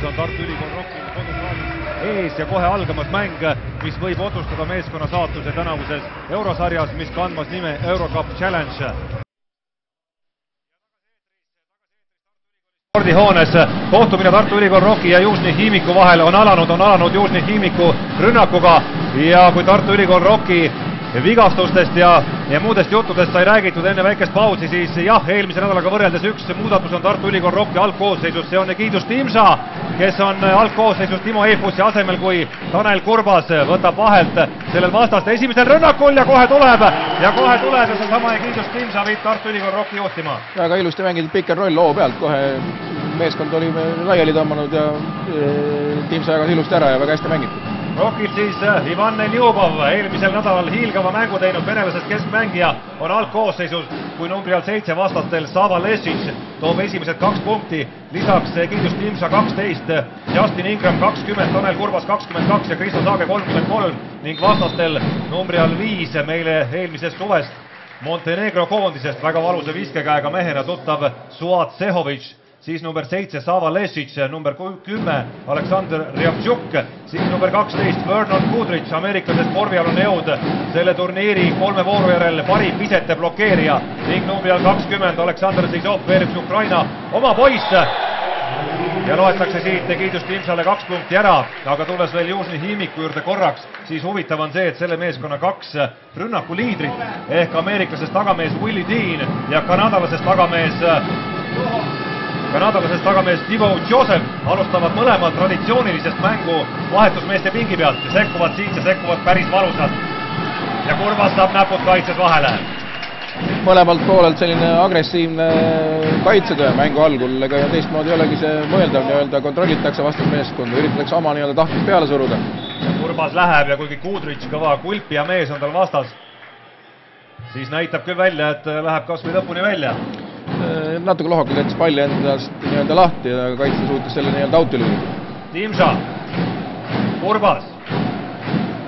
on Tartu Ülikool Rocki kodusaalis ees ja kohe algamas mäng, mis võib otsustada meeskonna saatuse tänavuses eurosarjas, mis kandmas nime Eurocup Challenge. Spordihoones kohtumine Tartu Ülikool Rocki ja Južni Hiimiku vahel on alanud Južni Hiimiku rünnakuga ja kui Tartu Ülikool Rocki vigastustest ja muudest juttudest sai räägitud enne väikest pausi, siis jah, eelmise nädalaga võrreldes üks muudatus on Tartu Ülikool Rocki algkoosseisus, see on Egidus Timša, kes on algkoosseisus Timo Eifussi asemel, kui Tanel Kurbas võtab vahelt sellel vastaste esimesel rünnakul ja kohe tuleb ja see sama Egidus Timša viib Tartu Ülikool Rocki juhtima. Väga ilusti mängitud pick and roll loo pealt, kohe meeskond oli laiali tõmmanud ja Timša jagas ilusti ära ja väga hästi mängitud. Rockil siis Ivan Neljubov, eelmisel nädalal hiilgava mängu teinud venelasest keskmängija, on algkoosseisus, kui numbri all 7 vastastel Sava Lesic toob esimesed 2 punkti, lisaks Egidus Timša 12, Justin Ingram 20, Tanel Kurbas 22 ja Kristo Saage 33 ning vastastel numbri all 5 meile eelmisest suvest Montenegro koondisest väga valusa viskekäega mehena tuttav Suat Sehovic, siis number 7 Sava Lesic, number 10 Aleksandr Rjavtšuk, siis number 12 Vernon Kudric, ameeriklasest korvialune jõud, selle turniiri 3 vooru järel parim visete blokeerija ning numbri all 20 Aleksandr Zizov, veel üks Ukraina oma poiss ja loetakse siit Egidus Timšale 2 punkti ära, aga tulles veel Južni Hiimiku juurde korraks, siis huvitav on see, et selle meeskonna 2 rünnakuliidrit ehk ameeriklasest tagamees Willie Dean ja kanadalasest tagamees Divo Joseph alustavad mõlemad traditsioonilisest mängu vahetusmeeste pingi pealt ja sekkuvad siit ja sekkuvad päris valusalt. Ja Kurbas saab näpud kaitses vahele. Mõlemalt poolelt selline agressiivne kaitsetöö mängu algul, ega teistmoodi ei olegi see mõeldav, nii-öelda kontrollitakse vastasmeeskonda, üritatakse oma nii-öelda tahtmist peale suruda. Kurbas läheb ja kuigi Kudric kõva kulpi ja mees on tal vastas, siis näitab küll välja, et läheb kas või lõpuni välja. Natuke lohakalt jättis palli endast nii-öelda lahti ja kaitse suutis selle nii-öelda auti lüüa. Timša, Kurbas,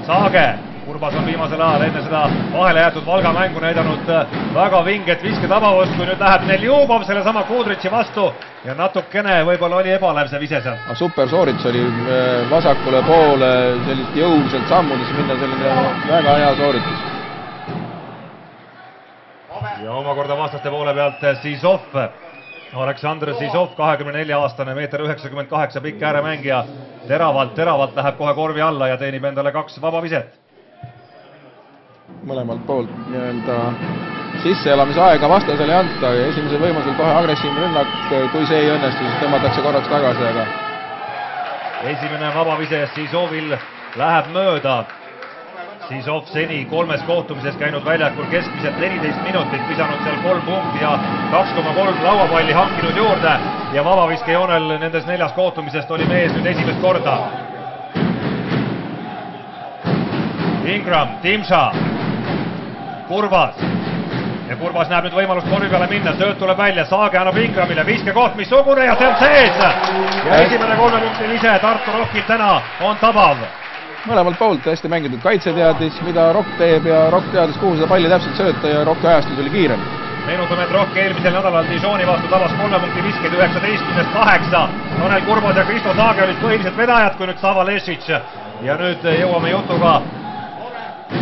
Saage. Kurbas on viimasel ajal enne seda vahele jäetud Valga mängu näidanud väga vinget visketabavust, kui nüüd läheb Neljubov selle sama Kudritši vastu ja natukene võib-olla oli ebalev see vise seal. Super sooritus oli vasakule poole sellist jõuliselt sammudes minna, selline väga hea sooritus. Ja omakorda vastaste poole pealt Zizov, Aleksandr Zizov, 24-aastane, 1,98 m pikk ääremängija, teravalt läheb kohe korvi alla ja teenib endale 2 vaba viset. Mõlemalt poolt nii-öelda sisseelamise aega vastasele ei anta ja esimesel võimalusel kohe agressiivne rünnak, kui see ei õnnestu, siis tõmmatakse korraks tagasi, aga esimene vaba vise Zizovil läheb mööda. Zizov seni 3 kohtumises käinud väljakul keskmiselt 14 minutit, visanud seal 3 punkti ja 2,3 lauapalli hankinud juurde ja vabaviskejoonel nendes 4 kohtumisest oli mees nüüd esimest korda. Ingram, Timša, Kurbas ja Kurbas näeb nüüd võimalust korvi peale minna, sööt tuleb välja, Saage annab Ingramile, viskekoht missugune ja see on sees ja esimene 3 punkti vise Tartu Rockil täna on tabav. Mõlemalt poolt hästi mängitud, kaitse teadis, mida Rock teeb ja Rock teadis, kuhu seda palli täpselt sööta ja Rocki ajastus oli kiirem. Meenutame, et Rock eelmisel nädalal Dijoni vastu tabas 3 punkti viskeid 19-8. Tanel Kurbas ja Kristo Saage olid põhilised vedajad, kui nüüd Sava Lesic ja nüüd jõuame jutuga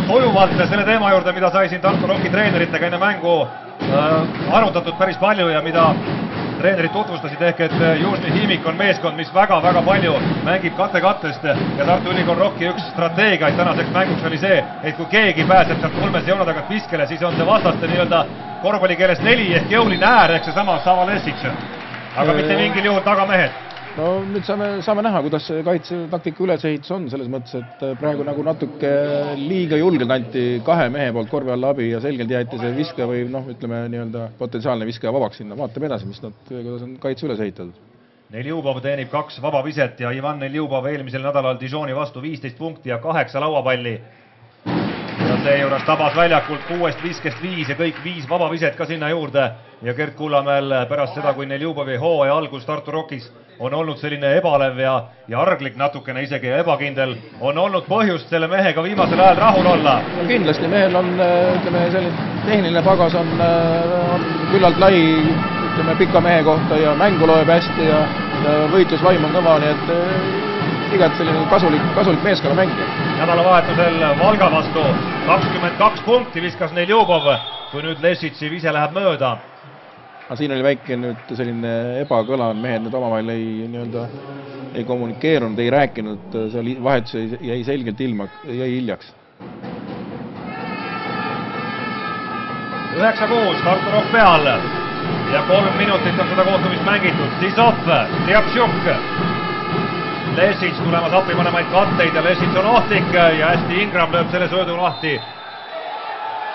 sujuvalt selle teema juurde, mida sai siin Tartu Rocki treeneritega enne mängu arutatud päris palju ja mida treenerid tutvustasid, ehk et Južni Hiimik on meeskond, mis väga-väga palju mängib kattest ja Tartu Ülikool Rocki üks strateegiaid tänaseks mänguks oli see, et kui keegi pääseb sealt 3 joone tagant viskele, siis on see vastaste nii-öelda korvpallikeeles 4 ehk jõuline äär ehk seesama Sava Lesic, aga mitte mingil juhul tagamehed. No nüüd saame näha, kuidas see kaitsetaktika ülesehitus on, selles mõttes, et praegu nagu natuke liiga julgelt anti 2 mehe poolt korvi alla abi ja selgelt jäeti see viske või ütleme nii-öelda potentsiaalne viske vabaks sinna. Vaatame edasi, kuidas on kaitse üles ehitatud. Neljubov teenib 2 vaba viset ja Ivan Neljubov eelmisel nädalal Dijoni vastu 15 punkti ja 8 lauapalli. Ja seejuures tabas väljakult 6 viskest 5 ja kõik 5 vaba viset ka sinna juurde. Ja Gert Kullamäel pärast seda, kui Neljubovi hooaja algus Tartu Rockis on olnud selline ebalev ja arglik natukene isegi ja ebakindel, on olnud põhjust selle mehega viimasel ajal rahul olla. Kindlasti mehel on, ütleme, selline tehniline pagas on küllalt lai, ütleme pika mehe kohta ja mängu loeb hästi ja võitlusvaim on kõva, nii et igat selline kasulik meeskonnamängija. Nädalavahetusel Valga vastu 22 punkti viskas neil Ljubov, kui nüüd Lešitšiv ise läheb mööda. Aga siin oli väike nüüd selline ebakõla, mehed nüüd omavahel ei kommunikeerunud, ei rääkinud, seal vahetus jäi selgelt jäi hiljaks. 9-6, Tartu Rock peal ja 3 minutit on seda kohtumist mängitud. Sisov, Riabtšuk, Lešitš tulemas appi panemaid katteid ja Lešitš on ohtlik ja hästi Ingram lööb selle söödu lahti.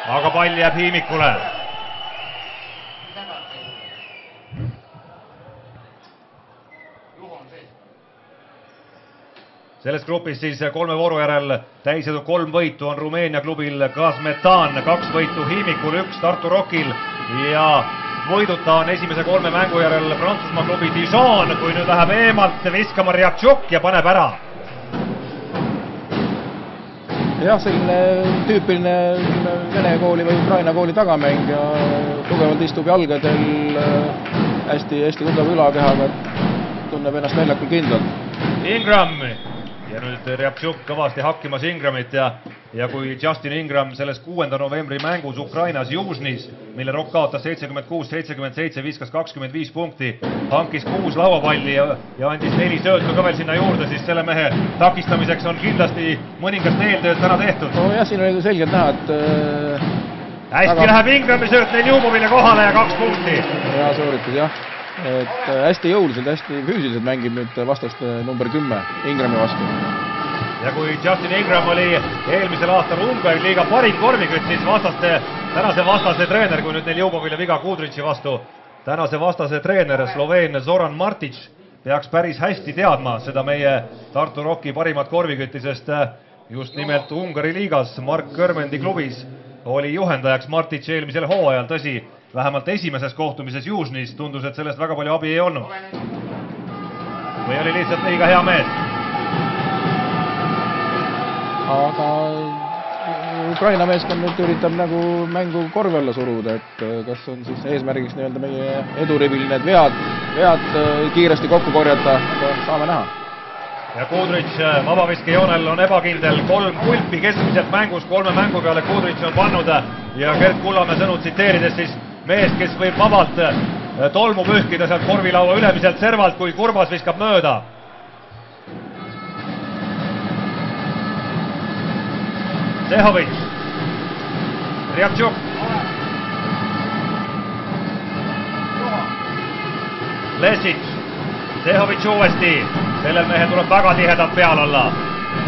Aga pall jääb Hiimikule. Selles grupis siis 3 vooru järel täisedu 3 võitu on Rumeenia klubil Gazmetan, 2 võitu Hiimikul, 1 Tartu Rockil ja võiduta on esimese 3 mängu järel Prantsusmaa klubi Dijon, kui nüüd läheb eemalt viskama Riabtšuk ja paneb ära. Jah, selline tüüpiline Vene kooli või Ukraina kooli tagamäng ja tugevalt istub jalgadel, hästi tugeva ülakehaga, tunneb ennast väljakul kindlalt. Ingram ja nüüd Riabtšuk kõvasti hakkimas Ingramit ja kui Justin Ingram selles 6. novembri mängus Ukrainas Južnis, mille Rock kaotas 76-77, viskas 25 punkti, hankis 6 lauapalli ja andis 4 söötu ka veel sinna juurde, siis selle mehe takistamiseks on kindlasti mõningast eeltööd täna tehtud. No jah, siin oli selgelt näha, et hästi läheb Ingrami sööt neil Ljubovile kohale ja 2 punkti. Hea sooritus, jah. Et hästi jõuliselt, hästi füüsiliselt mängib nüüd vastaste number 10 Ingrami vastu. Ja kui Justin Ingram oli eelmisel aastal Ungari liiga parim korvikütt, siis tänase vastase treener, kui nüüd neil Ljubovile viga Kudritši vastu, tänase vastase treener Sloveen Zoran Martic peaks päris hästi teadma seda meie Tartu Rocki parimat korvikütti, sest just nimelt Ungari liigas Mark Kõrmendi klubis oli juhendajaks Martic eelmisel hooajal, tõsi, vähemalt esimeses kohtumises Južnis tundus, et sellest väga palju abi ei olnud. Või oli lihtsalt liiga hea mees? Aga Ukraina meeskond nüüd üritab nagu mängu korvi alla suruda, et kas on siis eesmärgiks nii-öelda meie eduribil need vead kiiresti kokku korjata, saame näha. Ja Kudritš vabaviskejoonel on ebakindel, 3 pulpi keskmiselt mängus, 3 mängu peale Kudritš on pannud ja Gert Kullamäe sõnud tsiteerides siis mees, kes võib vabalt tolmu pühkida sealt korvilaua ülemiselt servalt, kui Kurbas viskab mööda. Sehovitš, Riabtšuk, Lešitš, Sehovitš uuesti, sellel mehel tuleb väga tihedalt peal olla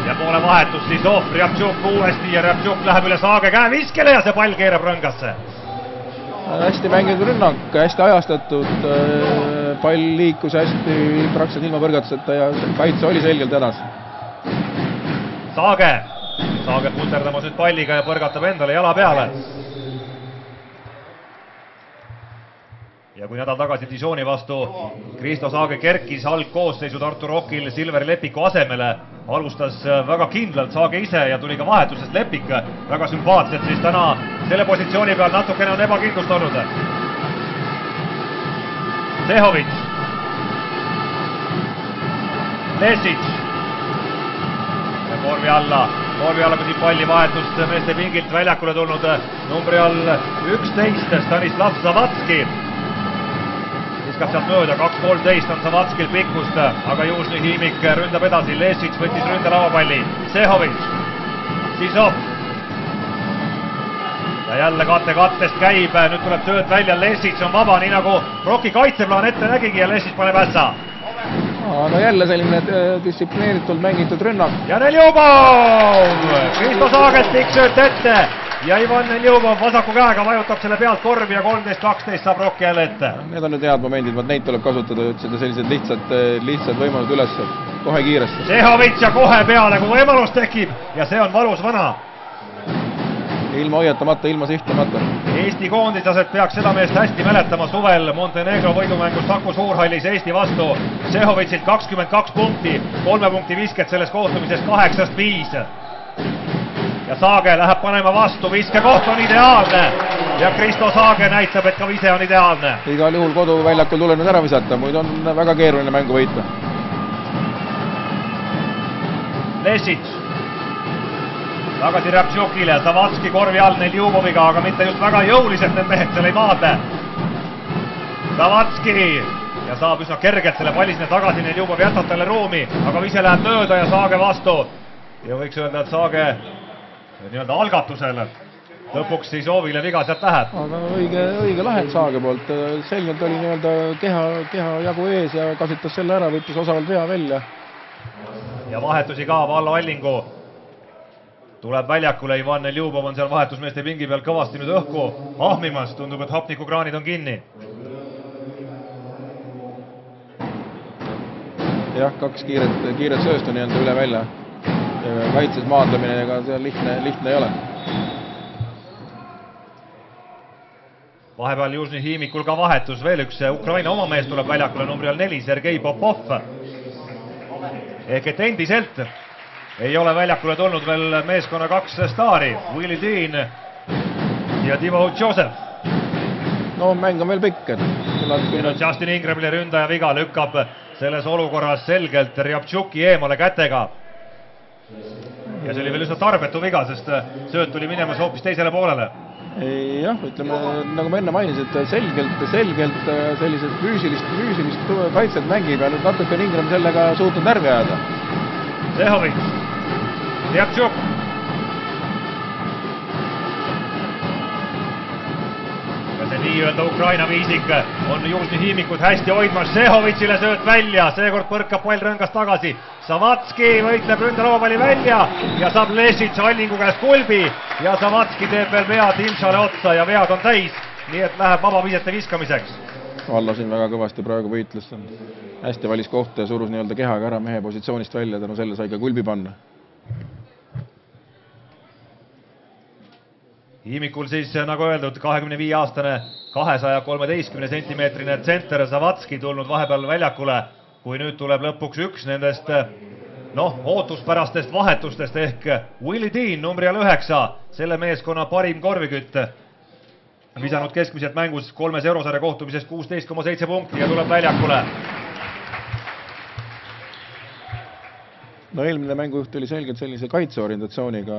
ja poole vahetus siis Riabtšuk uuesti ja Riabtšuk läheb üle Saage käeviskele ja see pall keerab rõngasse. Hästi mänginud rünnak, hästi ajastatud, pall liikus hästi praktiliselt ilma põrgatuseta ja kaitse oli selgelt hädas. Saage puterdamas nüüd palliga ja põrgatab endale jala peale. Ja kui nädal tagasi Dijoni vastu Kristo Saage kerkis algkoosseisu Tartu Rockil Silveri Lepiku asemele, alustas väga kindlalt Saage ise ja tuli ka vahetusest Lepik väga sümpaatselt, siis täna selle positsiooni peal natukene on ebakindlust olnud. Sehovitš, Lešitš ja korvi alla, kui siin palli vahetust meeste pingilt väljakule tulnud numbri all 11 Stanislav Zavatski. Viskab sealt mööda, 2-13 on Zavatskil pikkust, aga Južni Hiimik ründab edasi, Lešitš võttis ründe lauapalli, Sehovitš, Sisov. Ja jälle kattest käib, nüüd tuleb sööt välja, Lešitš on vaba, nii nagu Rocki kaitseplaan ette nägigi ja Lešitš paneb ässa. No jälle selline distsiplineeritult mängitud rünnak. Ja Neljubov! Kristo Saagelt pikk sööt ette ja Ivan Neljubov vasaku käega vajutab selle pealt korvi ja 13-12 saab Rock jälle ette. Need on nüüd head momendid, neid tuleb kasutada, ütleseda sellised lihtsad võimalused üles, kohe kiiresti. Sehovitš ja kohe peale, kui võimalus tekib ja see on valus vana. Ilma hoiatamata, ilma sihtamata. Eesti koondislased peaks seda meest hästi mäletama suvel Montenegro võidumängus Saku Suurhallis Eesti vastu. Sehovitšilt 22 punkti, 3 punkti visket selles kohtumises 8-5. Ja Saage läheb panema vastu, viskekoht on ideaalne. ja Kristo Saage näitab, et ka vise on ideaalne. Igal juhul koduväljakul tuleb nüüd ära visata, muid on väga keeruline mängu võita. Lesic tagasi Rabtšukile, Savatski korvi all Neljuboviga, aga mitte just väga jõuliselt need mehed seal ei maadle. Savatski ja saab üsna kergelt selle palli sinna tagasi, Neljubov jätab talle ruumi, aga vise läheb mööda ja Saage vastu. Ja võiks öelda, et Saage nii-öelda algatusel lõpuks ei soovile viga sealt läheb. Aga õige lahend Saage poolt, selgelt oli nii-öelda keha jagu ees ja kasutas selle ära, võttis osavalt vea välja. Ja vahetusi ka, Vallo Allingu tuleb väljakule, Ivan Neljubov on seal vahetusmeeste pingi peal kõvasti nüüd õhku ahmimas, tundub, et hapnikukraanid on kinni. Jah, kaks kiiret sööstu nii-öelda üle välja. Kaitses maadlemine, ega seal lihtne ei ole. Vahepeal Južni Hiimikul ka vahetus, veel üks Ukraina oma mees tuleb väljakule numri all 4, Sergei Popov. Ehk et endiselt ei ole väljakule tulnud veel meeskonna 2 staari, Willie Dean ja Timo Joseph. No mäng on veel pikk. Justin Ingramile ründaja viga lükkab selles olukorras selgelt Rabtšuki eemale kätega. Ja see oli veel üsna tarbetu viga, sest sööt tuli minemas hoopis teisele poolele. Jah, ütleme, nagu ma enne mainisin, et selgelt sellised füüsilist kaitset mängib ja nüüd natuke on Ingram sellega suutnud närvi ajada. Sehovic, Rabtšuk. Ja see nii-öelda Ukraina viisik on Južni Hiimikud hästi hoidmas, Sehovicile sööt välja, seekord põrkab pall rõngas tagasi. Savatski võitleb ründelauapalli välja ja saab Lesic Allingu käest kulbi ja Savatski teeb veel vea Timšale otsa ja vead on täis, nii et läheb vabavisete viskamiseks. Vallo siin väga kõvasti praegu võitles, hästi valis kohta ja surus nii-öelda kehaga ära mehe positsioonist välja, tänu selle sai ka kulbi panna. Hiimikul siis, nagu öeldud, 25-aastane 213 sentimeetrine tsenter Savatski tulnud vahepeal väljakule, kui nüüd tuleb lõpuks üks nendest ootuspärastest vahetustest ehk Willie Dean numbri all 9, selle meeskonna parim korvikütt. Visanud keskmiselt mängus 3 eurosarja kohtumisest 16,7 punkti ja tuleb väljakule. No eelmine mängujuht oli selgelt sellise kaitseorientatsiooniga,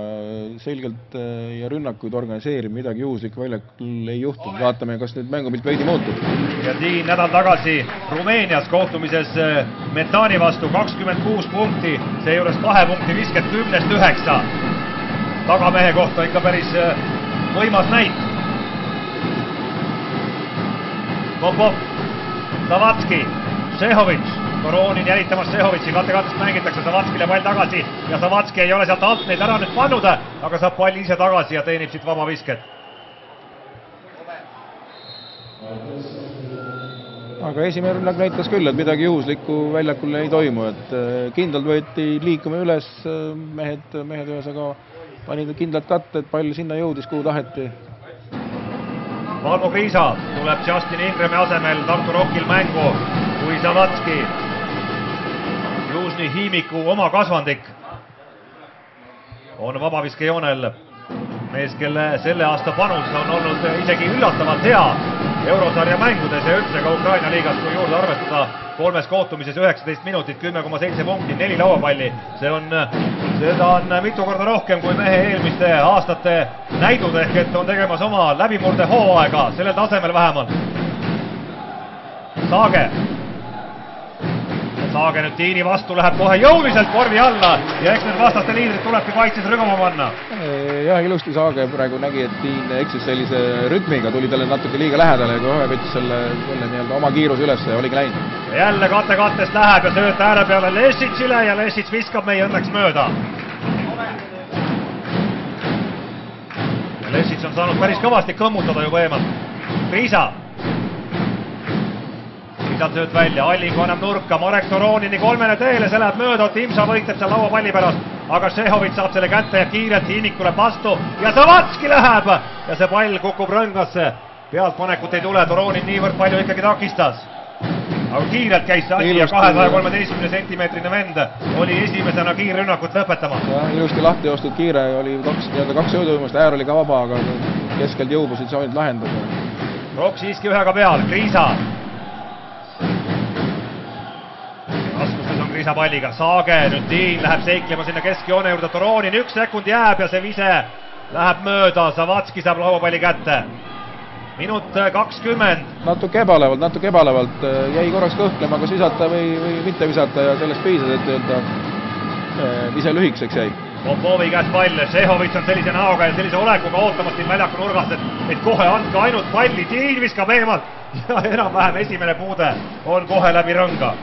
selgelt ja rünnakuid organiseerib, midagi juhuslikku väljakul ei juhtunud. Vaatame, kas nüüd mängupilt veidi muutub. Ja Dean nädal tagasi Rumeenias kohtumises Metani vastu 26 punkti, seejuures 2 punkti visket 10-9. Tagamehe kohta ikka päris võimas näit. Popov, Savatski, Sehovic. Koronin jälitamas Sehovitsi, kattekatest mängitakse, Savatskile pall tagasi ja Savatski ei ole sealt alt neid ära nüüd pannud, aga saab palli ise tagasi ja teenib siit vaba visket. Aga esimene rünnak näitas küll, et midagi juhuslikku väljakul ei toimu, et kindlalt võeti liikuma üles, mehed ühesega panid kindlalt katte, et pall sinna jõudis, kuhu taheti. Valmo Kriisa tuleb Justin Ingrami asemel Tartu Rockil mängu, kui Savatski, Južni Hiimiku oma kasvandik, on vabaviskejoonel mees, kelle selle aasta panus on olnud isegi üllatavalt hea eurosarja mängudes ja üldse ka Ukraina liigas, kui juurde arvestada 3 kohtumises 19 minutit, 10,7 punkti, 4 lauapalli. Seda on mitu korda rohkem kui mehe eelmiste aastate näidud, ehk et on tegemas oma läbimurde hooaega, sellel tasemel vähemalt. Saage nüüd Tiini vastu läheb kohe jõuliselt korvi alla ja eks nüüd vastaste liidrid tulebki kaitses rügama panna. Jah, ilusti Saage praegu nägi, et Tiin eksis sellise rütmiga, tuli talle natuke liiga lähedale, kui kohe võttis selle nii-öelda oma kiiruse üles ja oligi läinud. Jälle kattest läheb ja sööt ääre peale Lesicile ja Lesic viskab meie õnneks mööda. Lesic on saanud päris kõvasti kõmmutada juba eemalt. Kriisa. Sealt sööt välja, Allingu annab nurka, Marek Toronini 3 teele, see läheb mööda, Timša võitleb seal lauapalli pärast, aga Sehovic saab selle kätte ja kiirelt Hiimik tuleb vastu ja Savatski läheb ja see pall kukub rõngasse. Pealtpanekut ei tule, Toronin niivõrd palju ikkagi takistas. Aga kiirelt käis see asi ja 213 sentimeetrine vend oli esimesena kiirrünnakut lõpetama. Ilusti lahti joostud kiire, oli 2 jõudumust, äär oli ka vaba, aga keskelt jõupositsioonid lahendada. Rokk siiski ühega peal, Kriisa. Raskustes on Kriisa palliga, Saage, nüüd Tiim läheb seiklema sinna keskjoone juurde, Toronin 1 sekund jääb ja see vise läheb mööda, Savatski saab lauapalli kätte. Minut 20. Natuke ebalevalt jäi korraks kõhklema, kas visata või mitte visata ja sellest piisas, et öelda vise lühikeseks jäi. Popovi käes pall, Šehovitš on sellise näoga ja sellise olekuga ootamas siin väljaku nurgast, et kohe andke ainult palli, Tiim viskab eemalt ja enam-vähem esimene puude on kohe läbi rõnga.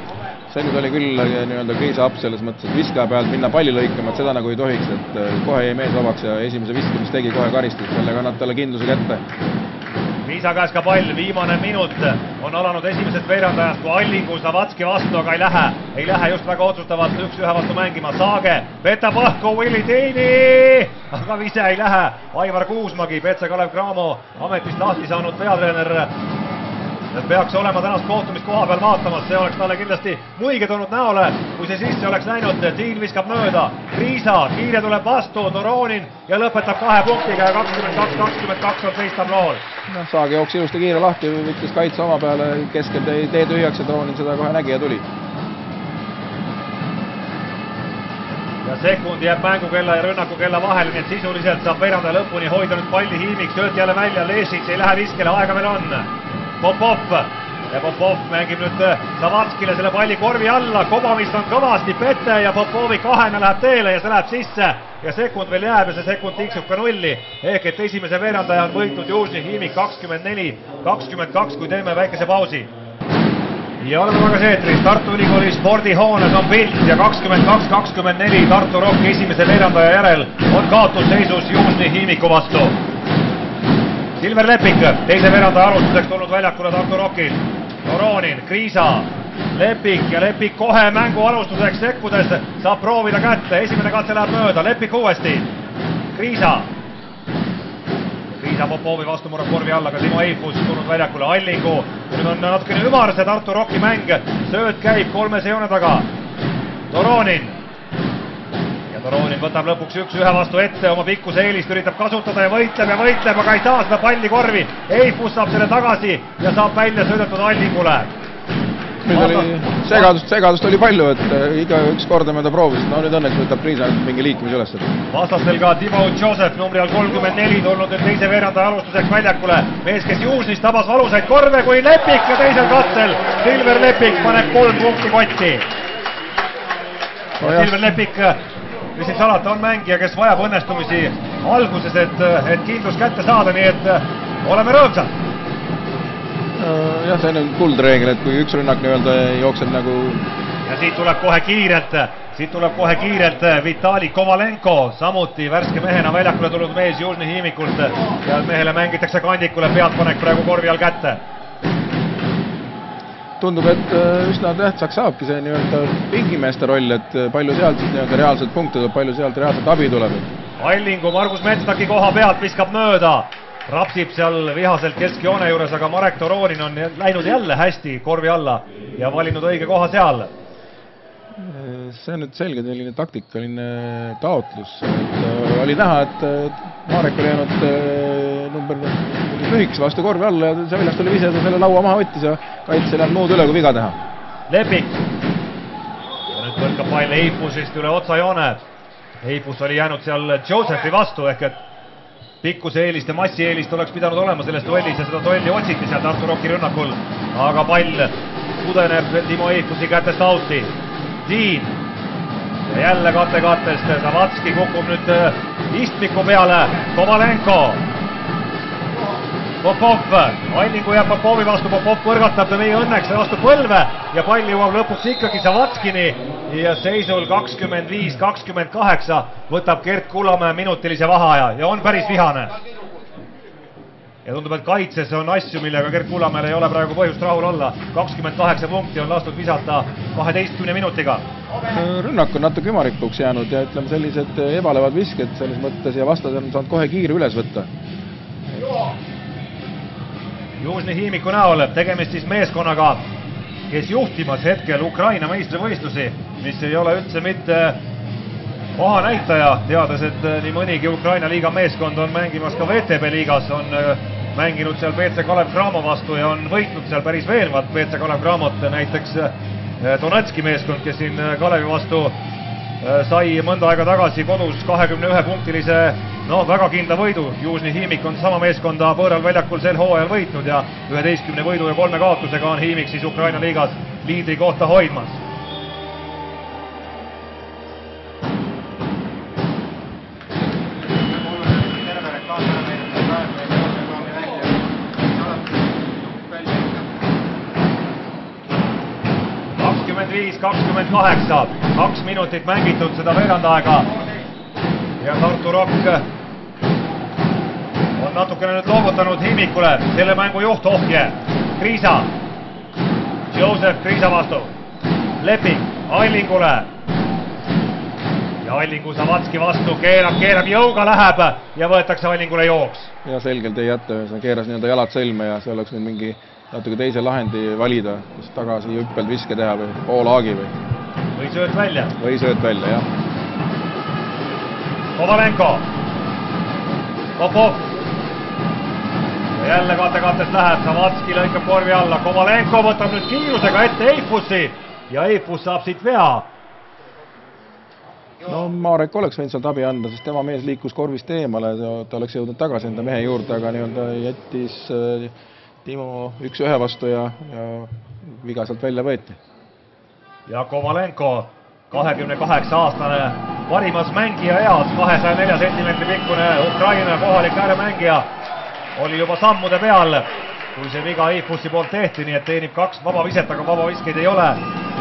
See nüüd oli küll nii-öelda Kriisa app selles mõttes, et viskaja pealt minna palli lõikama, et seda nagu ei tohiks, et kohe jäi mees vabaks ja esimese viske, mis tegi, kohe karistus, sellega annab talle kindluse kätte. Kriisa käes ka pall, viimane minut on alanud esimesest veerandajast, kui Allingu Savatski vastu, aga ei lähe just väga otsustavalt 1-1 vastu mängima. Saage petab õhku Willi Tiini, aga vise ei lähe. Aivar Kuusmagi, Petse Kalev Cramo ametist lahti saanud peatreener peaks olema tänast kohtumist koha peal vaatamas, see oleks talle kindlasti muige tulnud näole, kui see sisse oleks läinud. Tiin viskab mööda, Kriisa, kiire tuleb vastu, Toronin ja lõpetab 2 punktiga ja 22-22 on seis tablool. Saage jooksis ilusti kiire lahti, võttis kaitse oma peale, keskelt tee tühjaks ja Toronin seda kohe nägi ja tuli. Ja sekund jääb mängukella ja rünnakukella vahele, nii et sisuliselt saab veerandaja lõpuni hoida nüüd palli Hiimiks, sööt jälle välja, Lešits ei lähe viskele, aega veel on. Popov ja Popov mängib nüüd Savatskile selle palli korvi alla, kobamist on kõvasti, Pete ja Popovi kahene läheb teele ja see läheb sisse ja sekund veel jääb ja see sekund tiksub ka nulli, ehk et esimese veerandaja on võitnud Južni Hiimik 24-22, kui teeme väikese pausi. Ja oleme tagasi eetris, Tartu Ülikooli spordihoones on pilt ja 22-24 Tartu Rock esimese veerandaja järel on kaotusseisus Južni Hiimiku vastu. Silver Lepik, teise veerandaja alustuseks tulnud väljakule Tartu Rockil. Toronin, Kriisa, Lepik ja Lepik kohe mängu alustuseks sekkudes saab proovida kätte, esimene katse läheb mööda, Lepik uuesti, Kriisa. Kriisa Popovi vastu murrab korvi alla, ka Timo Eifus tulnud väljakule, Allingu. Nüüd on natukene ümar see Tartu Rocki mäng, sööt käib 3 joone taga. Toronin. Toronin võtab lõpuks 1-1 vastu ette, oma pikkuse eelist üritab kasutada ja võitleb, aga ei saa seda palli korvi. Eifus saab selle tagasi ja saab välja söödetud Allingule. Segadust oli palju, et iga üks korda mööda proovis, no nüüd õnneks võtab Kriisa mingi liikumise üles. Vastastel ka Timo Joseph, numri all 34, tulnud nüüd teise veerandaja alustuseks väljakule. Mees, kes Južnis tabas valusaid korve, kui Lepik ja teisel katsel Silver Lepik paneb 3 punkti kotti. Silver Lepik mis siis alati on mängija, kes vajab õnnestumisi alguses, et kindlus kätte saada, nii et oleme rõõmsad. Jah, see on kuldreegel, et kui üks rünnak nii-öelda jookseb nagu... Ja siit tuleb kohe kiirelt Vitali Kovalenko, samuti värske mehena väljakule tulnud mees Južni Hiimikult ja mehele mängitakse kandikule, peadpanek praegu korvi all kätte. Tundub, et üsna tähtsaks saabki see nii-öelda pingimeeste roll, et palju sealt nii-öelda reaalselt punkte tuleb, palju sealt reaalselt abi tuleb. Allingu Margus Metstaki koha pealt viskab mööda, rapsib seal vihaselt keskjoone juures, aga Marek Toronin on läinud jälle hästi korvi alla ja valinud õige koha seal. See on nüüd selge selline taktikaline taotlus, et oli näha, et Marek oli jäänud number lühiks vastu korvi alla ja see väljast oli vise, ta selle laua maha võttis ja kaitsel jäänud muud üle kui viga teha. Lepik. Ja nüüd põrkab pall Eifusist üle otsajoone. Eifus oli jäänud seal Josephi vastu, ehk et pikkuse eelist ja massi eelist oleks pidanud olema selles duellis ja seda duelli otsiti seal Tartu Rocki rünnakul. Aga pall pudeneb Timo Eifusi kätest out'i. Tiin. Ja jälle kattest, Savatski kukub nüüd istmiku peale, Kovalenko. Popov, Allingu jääb Popovi vastu, Popov põrgatab ta meie õnneks vastu põlve ja pall jõuab lõpuks ikkagi Savatskini ja seisul 25-28 võtab Gert Kullamäe minutilise vaheaja ja on päris vihane. Ja tundub, et kaitses on asju, millega Gert Kullamäel ei ole praegu põhjust rahul olla. 28 punkti on lastud visata 12 minutiga. Rünnak on natuke ümarikuks jäänud ja ütleme sellised ebalevad visked selles mõttes ja vastas on saanud kohe kiire üles võtta. Južni Hiimiku näol tegemist siis meeskonnaga, kes juhtimas hetkel Ukraina meistrivõistlusi, mis ei ole üldse mitte maha näitaja, teades, et nii mõnigi Ukraina liiga meeskond on mängimas ka VTB liigas, on mänginud seal BC Kalev Cramo vastu ja on võitnud seal päris veenvalt BC Kalev Cramot, näiteks Donetski meeskond, kes siin Kalevi vastu sai mõnda aega tagasi kodus 21-punktilise, väga kindla võidu. Južni Hiimik on sama meeskonda võõral väljakul sel hooajal võitnud ja 11 võidu ja 3 kaotusega on Hiimik siis Ukraina liigas liidri kohta hoidmas. Viis 28, 2 minutit mängitud seda veerandaega ja Tartu Rock on natukene nüüd loovutanud Hiimikule, selle mängu juht Ohje, Kriisa, Joseph Kriisa vastu, Leping Allingule ja Allingu Savatski vastu, keerab jõuga, läheb ja võetakse Allingule jooks. Ja selgelt ei jätta, see keeras nii-öelda jalad sõlme ja see oleks nüüd mingi natuke teise lahendi valida, kas tagasi hüppelt viske teha või poolaagi või sööt välja. Või sööt välja, jah. Kovalenko, Popov ja jälle kattest läheb, Savatski lõikab korvi alla, Kovalenko võtab nüüd kiirusega ette Eifussi ja Eifus saab siit vea. No Marek oleks võinud sealt abi anda, sest tema mees liikus korvist eemale, ta oleks jõudnud tagasi enda mehe juurde, aga nii-öelda jättis Timo 1-1 vastu ja viga sealt välja võeti. Ja Kovalenko, 28-aastane, parimas mängija eas, 204 cm pikkune Ukraina kohalik ääremängija, oli juba sammude peal, kui see viga Eifussi poolt tehti, nii et teenib 2 vaba viset, aga vaba viskeid ei ole.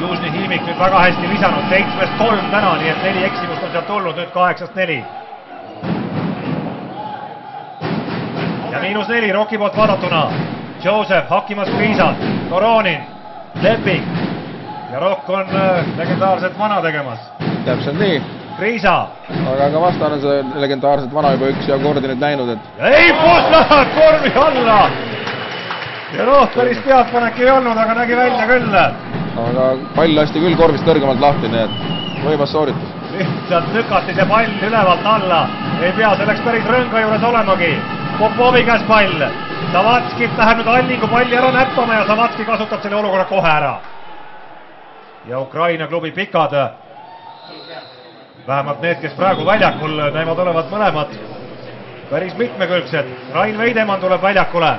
Južni Hiimik nüüd väga hästi lisanud, 7-3 täna, nii et 4 eksimust on sealt tulnud, nüüd 8-4. Ja -4 Rocki poolt vaadatuna. Joseph hakkimas Kriisat, Toronin, Leping ja Rock on legendaarset vana tegemas. Täpselt nii. Kriisa. Aga ka vastane see legendaarset vana juba 1 kordi nüüd näinud, et... Ja Eifus läheb korvi alla! Ja päris peadpanek ei olnud, aga nägi välja küll. Aga pall lasti küll korvist kõrgemalt lahti, nii et võimas sooritus. Lihtsalt lükati see pall ülevalt alla. Ei pea selleks päris rõnga juures olemagi. Popovi käes pall. Savatskit läheb nüüd Allingu palli ära näppama ja Savatski kasutab selle olukorra kohe ära. Ja Ukraina klubi pikad, vähemalt need, kes praegu väljakul näivad olevat mõlemad, päris mitmekülgsed. Rain Veidemann tuleb väljakule.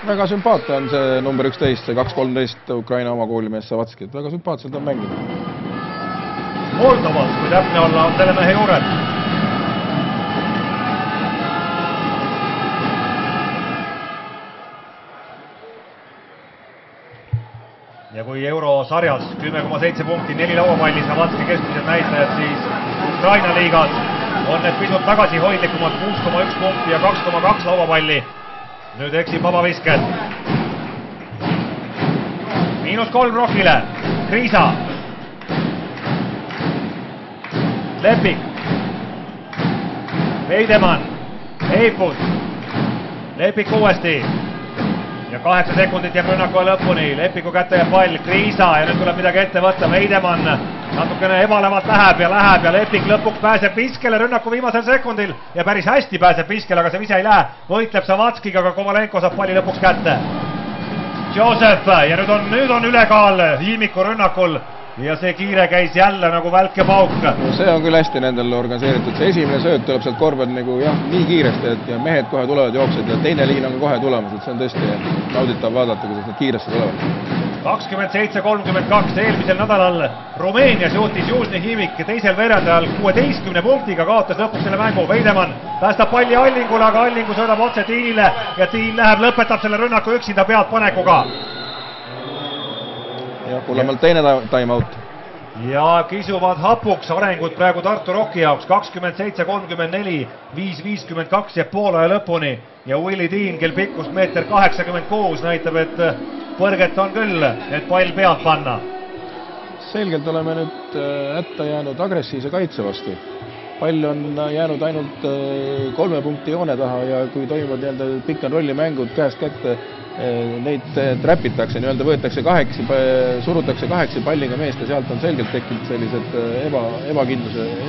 Väga sümpaatne on see number 11, see 2-13 Ukraina oma koolimees Savatski, et väga sümpaatselt on mänginud. Moldovas, kui täpne olla, on selle mehe juures. Ja kui eurosarjas 10,7 punkti, 4 lauapalli, Savatski keskmised näitajad, siis Ukraina liigas on need pisut tagasihoidlikumad, 6,1 punkti ja 2,2 lauapalli. Nüüd eksib vabavisked. -3 Rockile, Kriisa, Leping, Veidemann, Eifus, Leping uuesti. Ja 8 sekundit jääb rünnaku lõpuni, Lepingu kätte jääb pall, Kriisa ja nüüd tuleb midagi ette võtta, Veidemann natukene ebalevalt läheb ja Leping lõpuks pääseb viskele rünnaku viimasel sekundil ja päris hästi pääseb viskele, aga see vise ei lähe, võitleb Savatskiga, aga Kovalenko saab palli lõpuks kätte. Joseph ja nüüd on ülekaal Hiimiku rünnakul ja see kiire käis jälle nagu välk ja pauk. No see on küll hästi nendel organiseeritud, see esimene sööt tuleb sealt korved nagu jah, nii kiiresti, et ja mehed kohe tulevad jooksed ja teine liin on kohe tulemas, et see on tõesti nauditav vaadata, kuidas need kiiresti tulevad. 27-32 eelmisel nädalal Rumeenias juhtis Južni Hiimik teisel veerandajal 16 punktiga, kaotas lõpuks selle mängu. Veidemann päästab palli Allingule, aga Allingu söödab otse Tiinile ja Tiin läheb, lõpetab selle rünnaku üksinda pealtpanekuga. Ja kuulemalt teine time-out. Ja kisuvad hapuks arengud praegu Tartu Rocki jaoks, 27-34, 5-52 ja poolaja lõpuni ja Willi Tiin, kel pikkust 1,86 näitab, et põrget on küll, et pall pealt panna. Selgelt oleme nüüd hätta jäänud agressiivse kaitse vastu. pall on jäänud ainult 3 punkti joone taha ja kui toimuvad nii-öelda pick and rolli mängud käest kätte, neid träpitakse, nii-öelda võetakse surutakse 8 palliga meest ja sealt on selgelt tekkinud sellised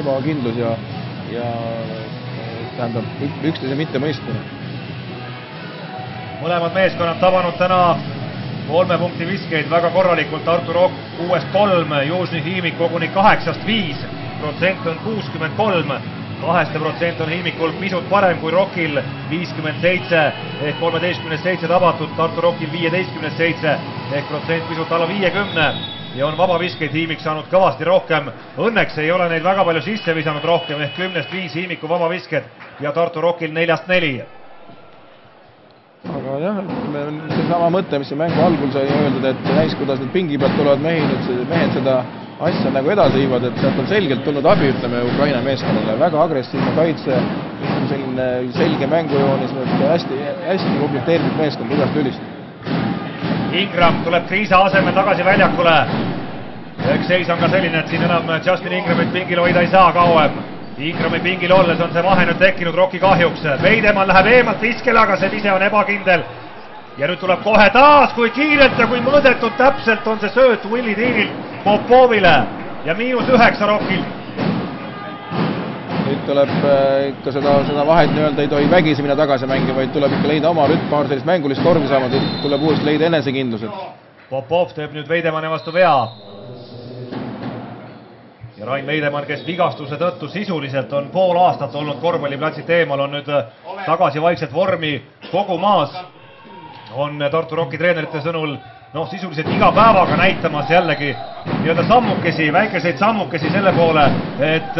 ebakindlus ja tähendab üksteise mitte mõistmine. Mõlemad meeskonnad tabanud täna 3 punkti viskeid väga korralikult, Tartu Rock 6-3, Južni Hiimik koguni 8-5, protsent on 63, 2% on Hiimikul pisut parem kui Rockil 57 ehk 13-7 tabatud, Tartu Rockil 15-7 ehk protsent pisut alla 50 ja on vabaviskeid Hiimik saanud kõvasti rohkem. Õnneks ei ole neid väga palju sisse visanud rohkem ehk 10-5 Hiimiku vabavisked ja Tartu Rockil 4-4. Aga jah, see sama mõte, mis see mängu algul sai öeldud, et näis, kuidas need pingi pealt tulevad mehed seda asja nagu edasi viivad, et sealt on selgelt tulnud abi, ütleme, Ukraina meeskonnale. Väga agressiivne kaitse, selline selge mängujoonis, hästi komplekteeritud meeskond igast ülist. Ingram tuleb Kriisa asemel tagasi väljakule. Eks seis on ka selline, et siin enam Justin Ingramit pingil hoida ei saa kauem. Ingrami pingil olles on see vahe nüüd tekkinud Rocki kahjuks. Veidemann läheb eemalt viskele, aga see ise on ebakindel. Ja nüüd tuleb kohe taas, kui kiirelt ja kui mõõdetud täpselt on see sööt Willi Tiinilt Popovile ja -9 Rockil. Nüüd tuleb ikka seda vahet nii-öelda ei tohi vägisi minna tagasi mängi, vaid tuleb ikka leida oma rütm, paar sellist mängulist korvi saama, tuleb uuesti leida enesekindlused. Popov teeb nüüd Veidemanni vastu vea. Ja Rain Veidemann, kes vigastuse tõttu sisuliselt on pool aastat olnud korvpalliplatsit eemal, on nüüd tagasi vaikselt vormi kogumaas. On Tartu Rocki treenerite sõnul sisuliselt iga päevaga näitamas jällegi nii-öelda sammukesi, väikeseid sammukesi selle poole, et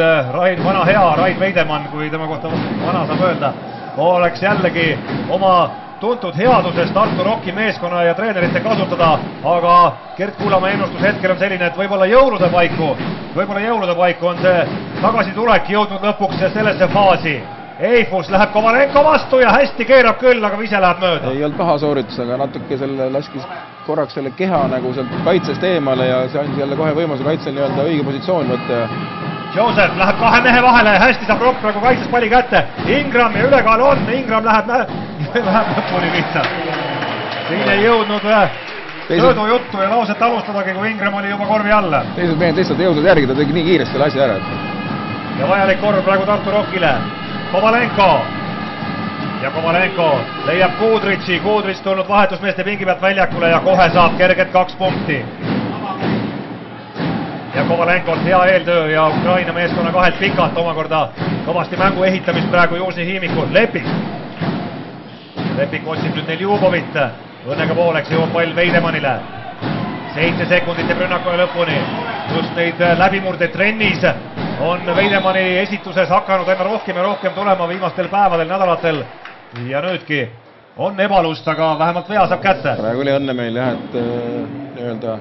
vana hea Rain Veidemann, kui tema kohta vana saab öelda, oleks jällegi oma tuntud headuses Tartu Rocki meeskonna ja treenerite kasutada, aga Gert Kuulamaa ennustus hetkel on selline, et võib-olla jõulude paiku on see tagasitulek jõudnud lõpuks sellesse faasi. Eifus läheb Kovalenko vastu ja hästi keerab küll, aga ise läheb mööda. Ei olnud paha sooritus, aga natuke laskis korraks selle keha nagu sealt kaitsest eemale ja see andis jälle kohe võimaluse kaitsel nii-öelda õige positsioon võtta. Joseph läheb 2 mehe vahele ja hästi saab Rock praegu kaitses palli kätte. Ingram ja ülekaal on, Ingram läheb lõpuni lihtsalt. Siin ei jõudnud söödujuttu ja lauset alustadagi, kui Ingram oli juba korvi alla. Teised mehed lihtsalt jõudnud järgi, ta tegi nii kiiresti selle asja ära. Ja vajalik korv praegu Tartu Rockile. Kovalenko ja Kovalenko leiab Kudritši, Kudritš tulnud vahetusmeeste pingi pealt väljakule ja kohe saab kerget 2 punkti. Ja Kovalenkolt hea eeltöö ja Ukraina meeskonna kahelt pikalt omakorda kõvasti mängu ehitamist praegu Južni Hiimikul. Lepik otsib nüüd Neljubovit, õnnega pooleks jõuab pall Veidemannile. 7 sekundit ja rünnaku lõpuni. Just neid läbimurde trennis on Veidemanni esituses hakanud aina rohkem ja rohkem tulema viimastel päevadel, nädalatel ja nüüdki on ebalust, aga vähemalt vea saab kätte. Praegu oli õnne meil jah, et nii-öelda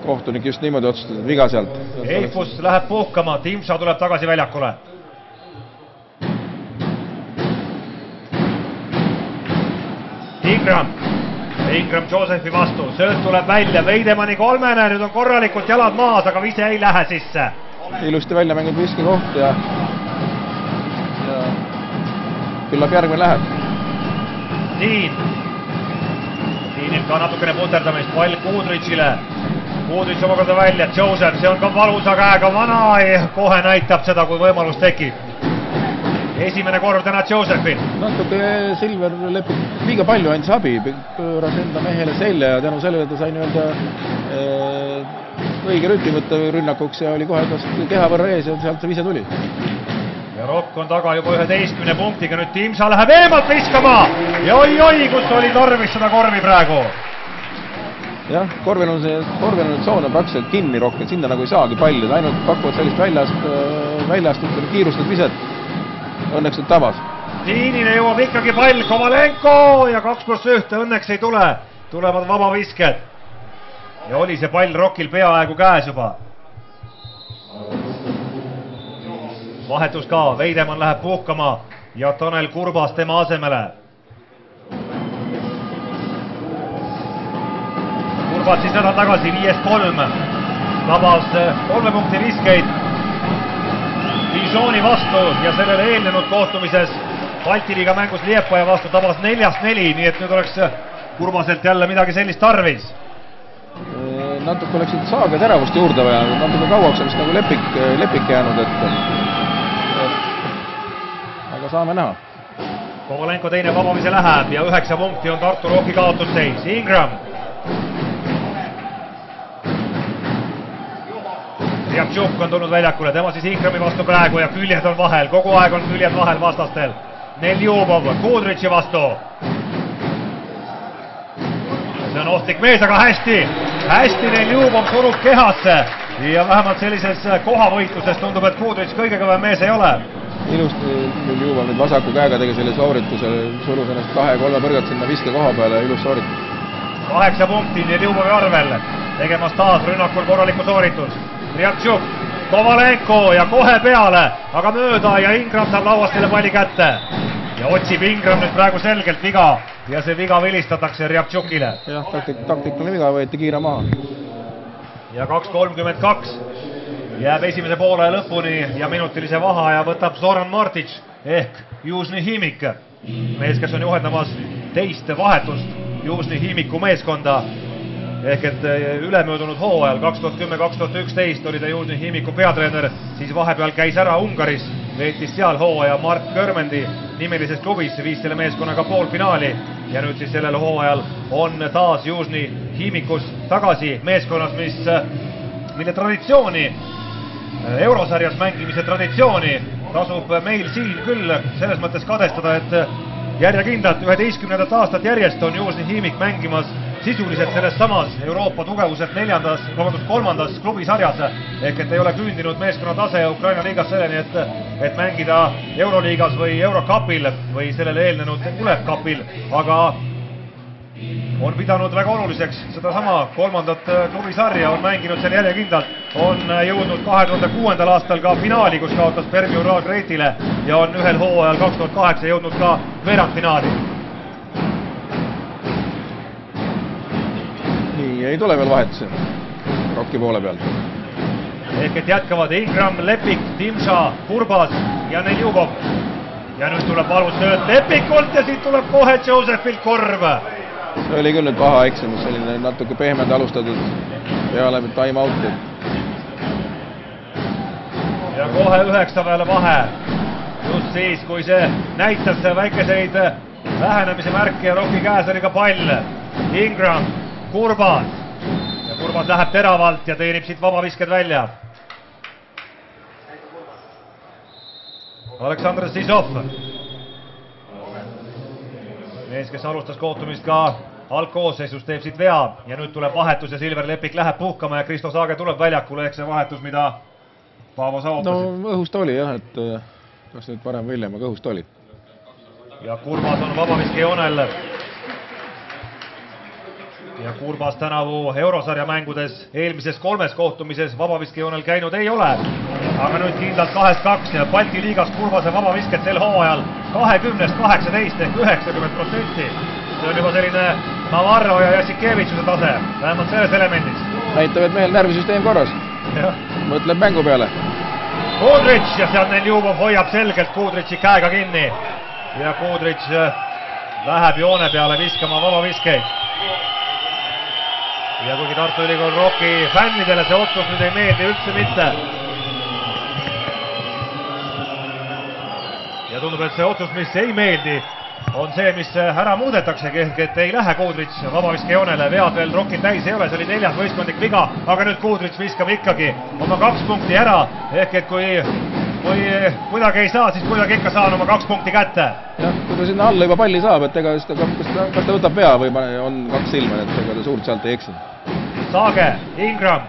kohtunik just niimoodi otsustas, et viga sealt. Eifus läheb puhkama, Timša tuleb tagasi väljakule. Ingram Josephi vastu, sööt tuleb välja, Veidemanni 3, nüüd on korralikult jalad maas, aga vise ei lähe sisse. Ilusti välja mänginud viskikoht ja küllap järgmine läheb. Tiinilt ka natukene puterdamist, pall Kudritšile. Kudritš omakorda välja, Joseph, see on ka valusa käega vana ja kohe näitab seda, kui võimalus tekib. Esimene korv täna Josephil. Natuke Silver lepib liiga palju andis abi, pööras enda mehele selja ja tänu sellele ta sai nii-öelda õige rütmi võtta rünnakuks ja oli kohe keha võrra ees ja sealt see vise tuli. Ja Rock on taga juba 11 punktiga, nüüd Timša läheb eemalt viskama ja oi, kus oli tarvis seda korvi praegu. Jah, korvil on tsoon praktiliselt kinni Rock, et sinna nagu ei saagi palli, ainult pakuvad sellist väljast kiirustad viset. Õnneks nüüd tabas. Tiinile jõuab ikkagi pall, Kovalenko ja 2+1 õnneks ei tule, tulevad vabavisked. Ja oli see pall Rockil peaaegu käes juba. Vahetus ka, Veidemann läheb puhkama ja Tanel Kurbas tema asemele. Kurbas siis nädal tagasi 5-3, tabas 3 punkti viskeid. Dižoni vastu ja sellele eelnenud kohtumises Balti liiga mängus Liepaja vastu tabas 4-4, nii et nüüd oleks Kurbaselt jälle midagi sellist tarvis. Natuke oleks nüüd Saage teravust juurde vaja, natuke kauaks on vist nagu lepik jäänud, et aga saame näha. Kovalenko teine vabamise läheb ja 9 punkti on Tartu Rocki kaotusseis. Ingram. Riabtšuk on tulnud väljakule, tema siis Ingrami vastu praegu ja küljed on vahel, kogu aeg on küljed vahel vastastel. Neljubov Kudritši vastu. See on ohtlik mees, aga hästi Neljubov surub kehasse ja vähemalt sellises kohavõitluses tundub, et Kudritš kõige kõvem mees ei ole. Ilusti Neljubov nüüd vasaku käega tegi selle soorituse, surus ennast 2-3 põrgat sinna viske koha peale, ilus sooritus. 8 punkti Neljubovi arvel, tegemas taas rünnakul korralikku sooritus. Riabtšuk, Kovalenko ja kohe peale, aga mööda ja Ingram saab lauast selle palli kätte. Ja otsib Ingram nüüd praegu selgelt viga ja see viga vilistatakse Riabtšukile. Jah, taktikaline viga võeti kiire maha. Ja 2.32 jääb esimese poole lõpuni ja minutilise vaheaja võtab Zoran Martic ehk Južni Himik. Mees, kes on juhendamas teist vahetust Južni Himiku meeskonda. Ehk et ülemöödunud hooajal 2010-2011 oli ta Južni Himiku peatreener, siis vahepeal käis ära Ungaris, veetis seal hooaja Mark Körmendi nimelises klubis, viis selle meeskonnaga poolfinaali ja nüüd siis sellel hooajal on taas Južni Himikus tagasi meeskonnas, mille traditsiooni, eurosarjas mängimise traditsiooni tasub meil siin küll selles mõttes kadestada, et järjekindlalt 11. aastat järjest on Južni Himik mängimas sisuliselt selles samas Euroopa tugevuselt 3. klubisarjas ehk et ei ole küündinud meeskonna tase Ukraina liigas selleni, et mängida Euroliigas või Eurokapil või sellele eelnenud Ulev Kapil, aga on pidanud väga oluliseks sedasama 3. klubisarja, on mänginud seal järjekindlalt, on jõudnud 2006. aastal ka finaali, kus kaotas Permi Uralgreitile ja on ühel hooajal 2008 jõudnud ka veerandfinaali. Nii, ei tule veel vahetusi Rocki poole peal. Ehk et jätkavad Ingram, Lepik, Timša, Kurbas ja Neljubov. Ja nüüd tuleb valus tööd Lepikult ja siit tuleb kohe Josephilt korv. See oli küll nüüd paha eksimus, selline natuke pehmed alustatud peale time out'i. Ja kohe 9 peale vahe. Just siis, kui see näitas väikeseid lähenemise märke ja Rocki käes oli ka pall. Ingram, Kurbas. Ja Kurbas läheb teravalt ja teenib siit vabavisked välja. Aleksandr Sisov. Mees, kes alustas kohtumist ka algkoosseisus, teeb siit vea ja nüüd tuleb vahetus ja Silver Lepik läheb puhkama ja Kristo Saage tuleb väljakule ehk see vahetus, mida Paavo sa ootasid. No õhust oli jah, et kas nüüd parem või hiljem, aga õhust oli. Ja Kurbas on vabaviskejoonel. Ja Kurbas tänavu eurosarja mängudes eelmises 3 kohtumises vabaviskejoonel käinud ei ole. Aga nüüd kindlalt 2-2 ja Balti liigas Kurbase vabavisked sel hooajal 20-18 ehk 90%. See on juba selline Navarro ja Jassikevitsuse tase, vähemalt selles elemendis. Näitab, et mehel närvisüsteem korras. Mõtleb mängu peale. Kudritš ja sealt Neljubov hoiab selgelt Kudritši käega kinni. Ja Kudritš läheb joone peale viskama vabaviskeid. Ja kuigi Tartu Ülikool Rocki fännidele see otsus nüüd ei meeldi üldse mitte. Ja tundub, et see otsus, mis ei meeldi, on see, mis ära muudetaksegi, ehk et ei lähe Kudritš vabaviskejoonele, vead veel Rockil täis ei ole, see oli 4. võistkondlik viga, aga nüüd Kudritš viskab ikkagi oma 2 punkti ära, ehk et kui kuidagi ei saa, siis kuidagi ikka saan oma 2 punkti kätte. Jah, kui ta sinna alla juba palli saab, et ega kas ta võtab vea või on 2 silma, et ega ta suurt sealt ei eksi. Saage, Ingram.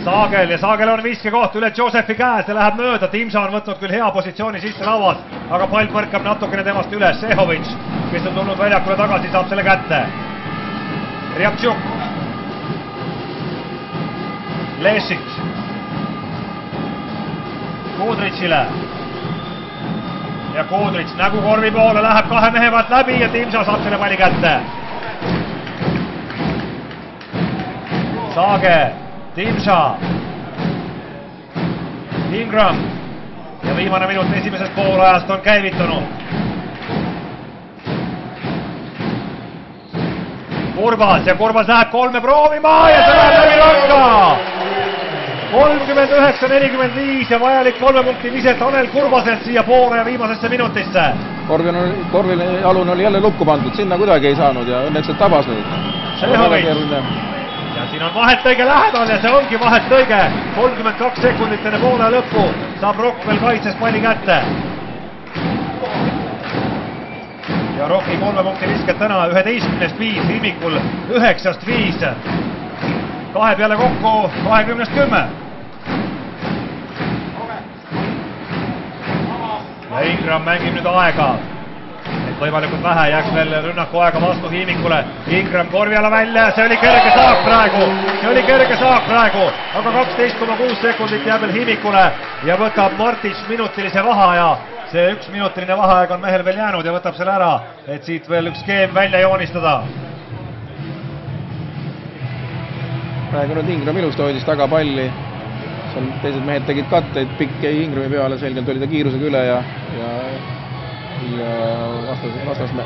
Saagel ja Saagel on viskekoht üle Josephi käes ja läheb mööda. Timša on võtnud küll hea positsiooni sisse lauas, aga pall põrkab natukene temast üles. Sehovitš, kes on tulnud väljakule tagasi, saab selle kätte. Riabtšuk. Lešik. Kudritšile. Ja Kudritš nägukorvi poole läheb 2 mehe pealt läbi ja Timša saab selle palli kätte. Saage, Timša, Ingram ja viimane minut esimesest poolajast on käivitunud. Kurbas ja Kurbas läheb kolme proovima ja see läheb läbi ranka. 39-45 ja vajalik 3 punkti vise Tanel Kurbaselt siia poole ja viimasesse minutisse. Korvili alune oli jälle lukku pandud, sinna kuidagi ei saanud ja õnneks et tabas nüüd. Ja siin on vahetlõige lähedal ja see ongi vahetlõige. 32 sekundit enne poole lõppu saab Rock veel kaitses palli kätte. Ja Rocki 3 punkti visked täna 11-5, Hiimikul 9-5. Kahe peale kokku 20-10. Ja Ingram mängib nüüd aega. Et võimalikult vähe jääks veel rünnaku aega vastu Hiimikule. Ingram korvi alla välja, see oli kerge saak praegu. Aga 12,6 sekundit jääb veel Hiimikule ja võtab Martic minutilise vaheaja. See 1 minutiline vaheaeg on mehel veel jäänud ja võtab selle ära, et siit veel üks skeem välja joonistada. Praegu nüüd Ingram ilusti hoidis taga palli, seal teised mehed tegid katteid, pikk jäi Ingrami peale, selgelt oli ta kiirusega üle ja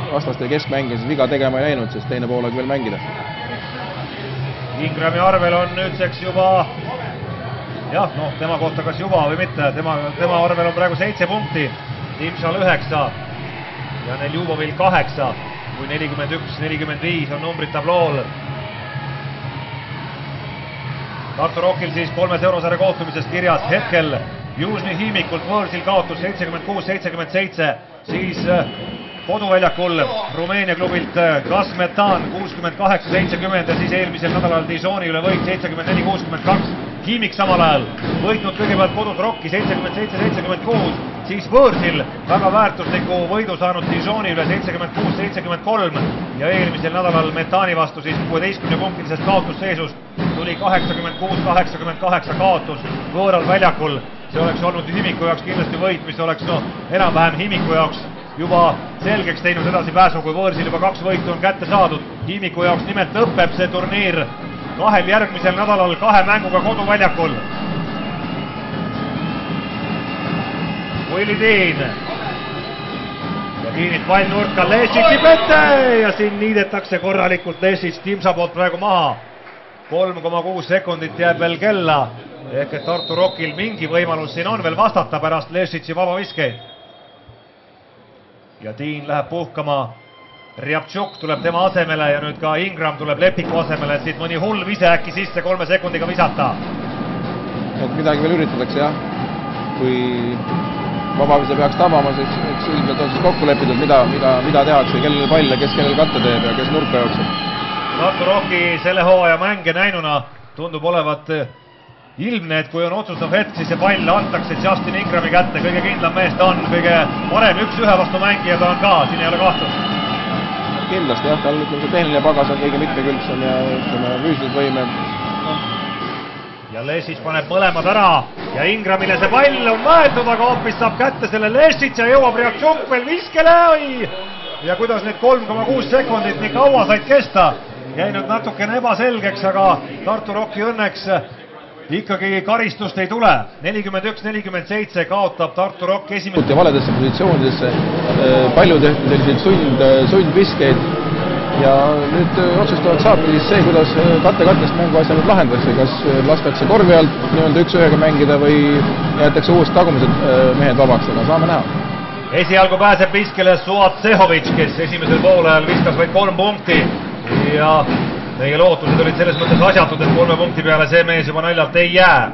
vastaste keskmängijad viga tegema ei läinud, sest teine poolega veel mängida. Ingrami arvel on nüüdseks juba, tema kohta kas juba või mitte, tema arvel on praegu 7 punkti, Timšal 9 ja Neljubovil 8, kui 41-45 on numbrid tablool. Tartu Rockil siis 3 eurosarja kohtumisest kirjas hetkel Južni Hiimikult võõrsil kaotus 76-77, siis koduväljakul Rumeenia klubilt Gasmetan 68-70 ja siis eelmisel nädalal Dijoni üle võit 74-62. Hiimik samal ajal võitnud kõigepealt kodus Rocki 77-76, siis võõrsil väga väärtusliku võidu saanud Dijoni üle 76-73 ja eelmisel nädalal Metani vastu siis 16-punktilisest kaotusseisust tuli 86-88 kaotus võõral väljakul. See oleks olnud Hiimiku jaoks kindlasti võit, mis oleks enam-vähem Hiimiku jaoks juba selgeks teinud edasi pääsu, kui võõrsil juba 2 võitu on kätte saadud. Hiimiku jaoks nimelt lõpeb see turniir 2 järgmisel nädalal 2 mänguga koduväljakul. Willi Tiin. Ja Tiinit pall nurka, Lesici pette ja siin niidetakse korralikult Lesic Timša poolt praegu maha. 3,6 sekundit jääb veel kella, ehk et Tartu Rockil mingi võimalus siin on veel vastata pärast Lesici vabaviskeid. Ja Tiin läheb puhkama, Rjaptšuk tuleb tema asemele ja nüüd ka Ingram tuleb Lepiku asemele, et siit mõni hull vise äkki sisse 3 sekundiga visata. Et midagi veel üritatakse jah, kui vabavise peaks tabama, siis ilmselt on siis kokku lepitud, mida tehakse, kellel pall ja kes kellel katte teeb ja kes nurka jookseb. Tartu Rocki selle hooaja mänge näinuna tundub olevat ilmne, et kui on otsustav hetk, siis see pall antakse Justin Ingrami kätte, kõige kindlam mees ta on, kõige parem 1-1 vastu mängija ta on ka, siin ei ole kahtlust. Kindlasti jah, tal ütleme see tehniline pagas on kõige mitmekülgsem ja füüsilised võimed. Ja Lesic paneb mõlemad ära ja Ingramile see pall on maetud, aga hoopis saab kätte selle Lesic ja jõuab Rjaptšuk veel viskele. Ja kuidas need 3,6 sekundit nii kaua said kesta, jäi nüüd natukene ebaselgeks, aga Tartu Rocki õnneks ikkagi karistust ei tule. 41-47 kaotab Tartu Rock esimest. Ja valedesse positsioonidesse, palju tehti selliseid sundviskeid ja nüüd otsustavad saabki siis see, kuidas kattest mängu asja nüüd lahendatakse, kas lastakse korvi alt nii-öelda 1-1-ga mängida või jäetakse uuesti tagumised mehed vabaks, aga saame näha. Esialgu pääseb viskele Suat Sehovic, kes esimesel poolajal viskas vaid 3 punkti ja meie lootused olid selles mõttes asjatud, et 3 punkti peale see mees juba naljalt ei jää.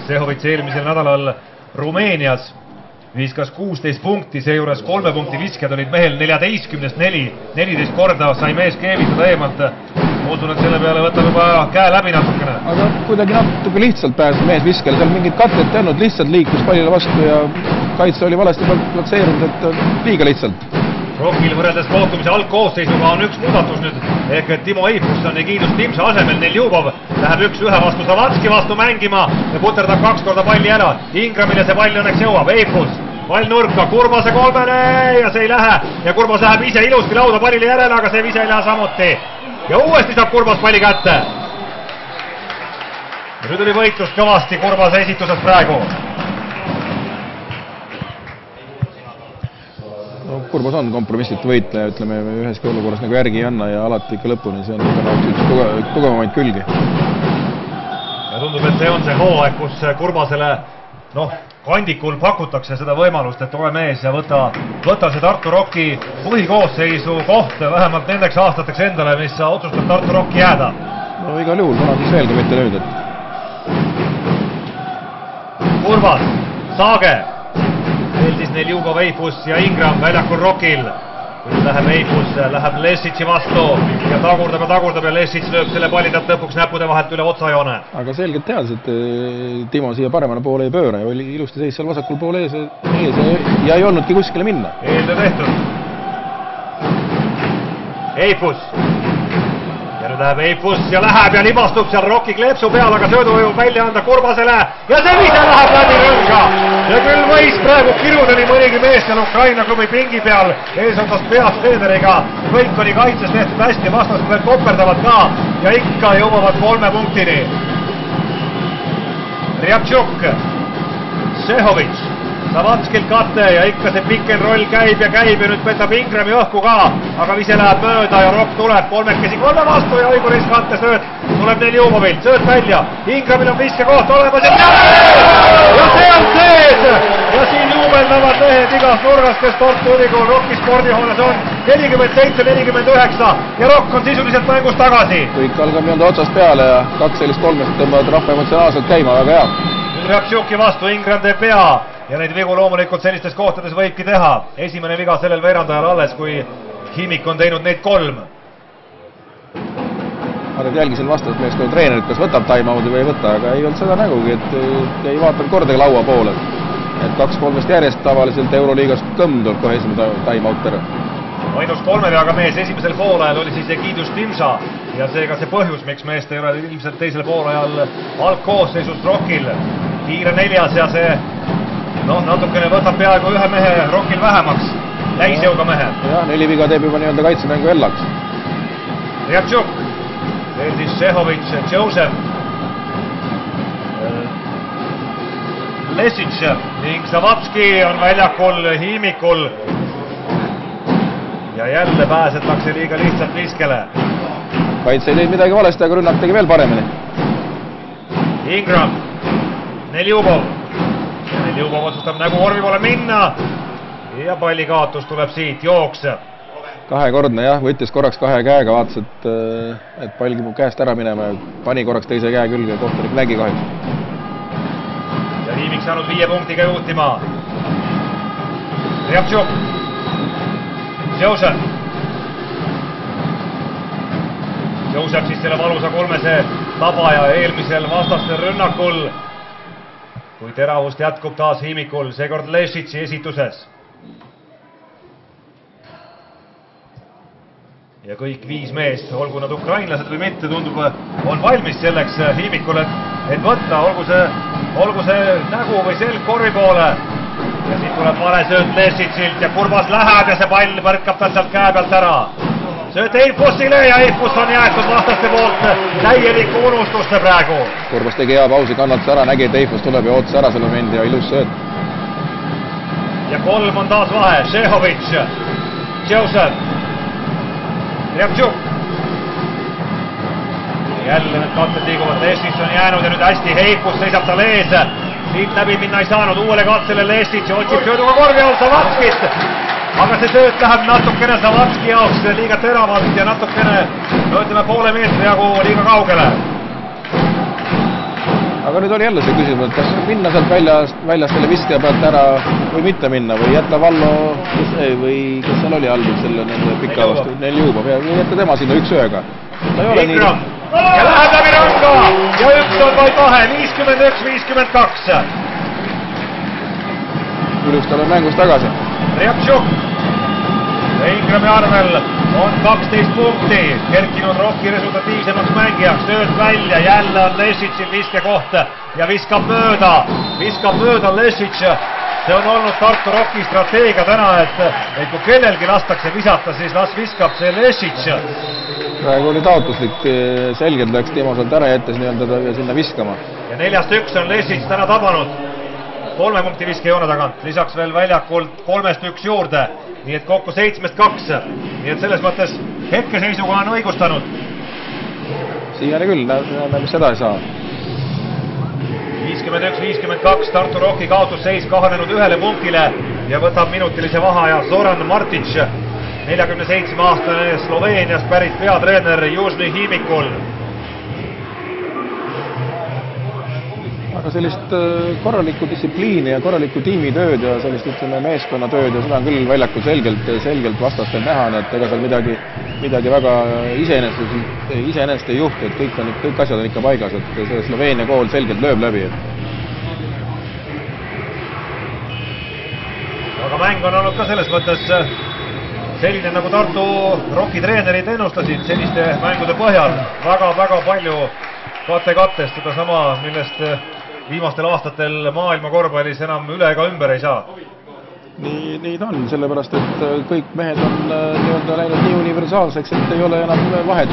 Sehovic eelmisel nädalal Rumeenias viskas 16 punkti, seejuures 3 punkti visked olid mehel 14-4, 14 korda sai mees keevitada eemalt. Ma usun, et selle peale võtab juba käe läbi natukene. Aga kuidagi natuke lihtsalt pääses mees viskele, seal mingit kattet ei olnud, lihtsalt liikus pallile vastu ja kaitse oli valesti platseerunud, et liiga lihtsalt. Rockil võrreldes kohtumise algkoosseisuga on üks muudatus nüüd, ehk et Timo Eifusson kiidus Timša asemel, Neljubov läheb 1-1 vastu Savatski vastu mängima ja puterdab 2 korda palli ära. Ingramile see pall õnneks jõuab, Eifus, pall nurka, Kurbase kolmene ja see ei lähe ja Kurbas läheb ise ilusti lauda pallile järele, aga see vise ei lähe samuti. Ja uuesti saab Kurbas palli kätte. Nüüd oli võitlus kõvasti Kurbase esituses praegu. No, Kurbas on kompromissitu võitleja, ütleme üheski olukorras nagu järgi ei anna ja alati ikka lõpuni, see on üks tugevamaid külgi. Ja tundub, et see on see hooaeg, kus Kurbasele kandikul pakutakse seda võimalust, et ole mees ja võta see Tartu Rocki põhikoosseisu koht vähemalt nendeks aastateks endale, mis sa otsustad Tartu Rocki jääda. No igal juhul, kuna siis veelgi mitte nüüd, et Kurbas, Saage, veel siis Neljugov, Eifus ja Ingram väljakul Rockil. Kui läheb Eifus, läheb Lesitši vastu ja tagurdab ja Lesitš lööb selle palli talt lõpuks näppude vahelt üle otsajoone. Aga selgelt teades, et Timo siia paremale poole ei pööra ja oli ilusti seis seal vasakul pool ees ja ei olnudki kuskile minna. Eeltöö tehtud. Eifus. Ja nüüd läheb Eifus ja läheb ja libastub seal Rocki kleepsu peal, aga söödu jõub välja anda Kurbasele ja see vise läheb läbi rõnga. Ja küll võis praegu kiruda nii mõnigi mees seal Ukraina klubi pingi peal eesotsast peast treeneriga. Kõik oli kaitses tehtud hästi, vastased veel koperdavad ka ja ikka jõuavad 3 punktini. Rjabtšuk, Šehović, Savatskilt kate ja ikka see pick and roll käib ja nüüd petab Ingrami õhku ka, aga vise läheb mööda ja Rock tuleb 3 vastu ja õigu riskante sööt tuleb Neljubovilt, sööt välja, Ingramil on viskekoht olemas ja see on sees ja siin juubeldavad mehed igast nurgast, kes Tartu Ülikool Rocki spordihoones on 47-49 ja Rock on sisuliselt mängus tagasi. Kõik algab nii-öelda otsast peale ja 2 sellist kolmest tõmbavad rahva emotsionaalselt käima, väga hea. Nüüd Rjabtšuki vastu, Ingram teeb pea ja neid vigu loomulikult sellistes kohtades võibki teha. Esimene viga sellel veerandajal alles, kui Himik on teinud neid 3. Ma nüüd jälgisin vastasest meeskonna treenerit, kas võtab time-out'i või ei võta, aga ei olnud seda nägugi, et ei vaatanud kordagi laua poole. Et 2-3 järjest tavaliselt Euroliigas kõmm tuleb kohe esimene time-out ära. Ainus 3 veaga mees esimesel poolajal oli siis Egidus Timša ja seega see põhjus, miks meest ei ole ilmselt teisel poolajal algkoosseisust Rockil. Kiire 4 ja see natukene võtab peaaegu 1 mehe Rockil vähemaks, täisjõuga mehe. Jah, 4 viga teeb juba nii-öelda kaitsemängu ellaks. Rjabtšuk, veel siis Šehović, Joseph, Lesitš ning Savatski on väljakul Himikul. Ja jälle pääsetakse liiga lihtsalt viskele. Kaitse ei teinud midagi valesti, aga rünnak tegi veel paremini. Ingram, Neljubov. Neljubov otsustab nägu vormi poole minna ja palli kaotus tuleb siit, jooks. Kahekordne jah, võttis korraks 2 käega, vaatas, et pall kipub käest ära minema ja pani korraks teise käe külge, kohtunik nägi kahjuks. Ja Himik saanud 5 punktiga juhtima. Rjabtšuk, Joseph. Joseph siis selle valusa 3 tabaja eelmisel vastastel rünnakul. Kui teravust jätkub taas Himikul, seekord Lesitši esituses. Ja kõik 5 meest, olgu nad ukrainlased või mitte, tundub, on valmis selleks Himikul, et võtta, olgu see nägu või selg korvi poole. Ja siit tuleb vale sööt Lesitšilt ja Kurbas läheb ja see pall põrkab tal sealt käe pealt ära. Sööt Eifusile ja Eifus on jäetud vastaste poolt täielikku unustuste praegu. Kurbas tegi hea pausi, kannatas ära, nägi, et Eifus tuleb ja ootas ära selle mendi ja ilus sööt. Ja 3 on taas vahe, Šehović, Joseph, Rjabtšuk. Jälle need katted liiguvad, Lesitš on jäänud ja nüüd hästi Eifus seisab tal ees. Siit läbi minna ei saanud, uuele katsele Lesitš otsib sööduga korvi all Savatskit. Aga see sööt läheb natukene Savatski jaoks liiga teravalt ja natukene, ütleme, poole meetri jagu liiga kaugele. Aga nüüd oli jälle see küsimus, et kas minna sealt väljast selle viske pealt ära või mitte minna või jätta Vallo või kes seal oli all selle nende pika vastu, Neljubov ja jätta tema sinna 1-1-ga. Ingram ja läheb läbi rõnga ja 1 on vaid vahe, 51-52. Ilusti oleme mängus tagasi. Rjabtšuk ja Ingrami arvel on 12 punkti, kerkinud Rocki resultatiivsemaks mängijaks, sööt välja, jälle on Lesitšil viskekoht ja viskab mööda Lesitš. See on olnud Tartu Rocki strateegia täna, et kui kellelgi lastakse visata, siis las viskab see Lesitš. praegu oli taotluslik, selgelt läks Timo sealt ära jättes nii-öelda ja sinna viskama. Ja 4-1 on Lesic täna tabanud 3 punkti viskejoone tagant, lisaks veel väljakult 3-1 juurde, nii et kokku 7-2, nii et selles mõttes hetkeseisuga on õigustanud. Siiani küll, näeme, mis seda ei saa. 51-52, Tartu Rocki kaotusseis kahanenud 1 punktile ja võtab minutilise vaheaja Zoran Martic, 47-aastane Sloveeniast pärit peatreener Južni Himikul. Aga sellist korralikku distsipliini ja korralikku tiimitööd ja sellist, ütleme, meeskonnatööd ja seda on küll väljakul selgelt vastastel näha, nii et ega seal midagi väga iseenesest ei juhtu, et kõik asjad on ikka paigas, et see Sloveenia kool selgelt lööb läbi. Aga mäng on olnud ka selles mõttes selline, nagu Tartu Rocki treenerid ennustasid selliste mängude põhjal. Väga palju kattest seda sama, millest viimastel aastatel maailma korvpallis enam üle ega ümber ei saa. Nii ta on, sellepärast, et kõik mehed on nii-öelda läinud nii universaalseks, et ei ole enam vahet,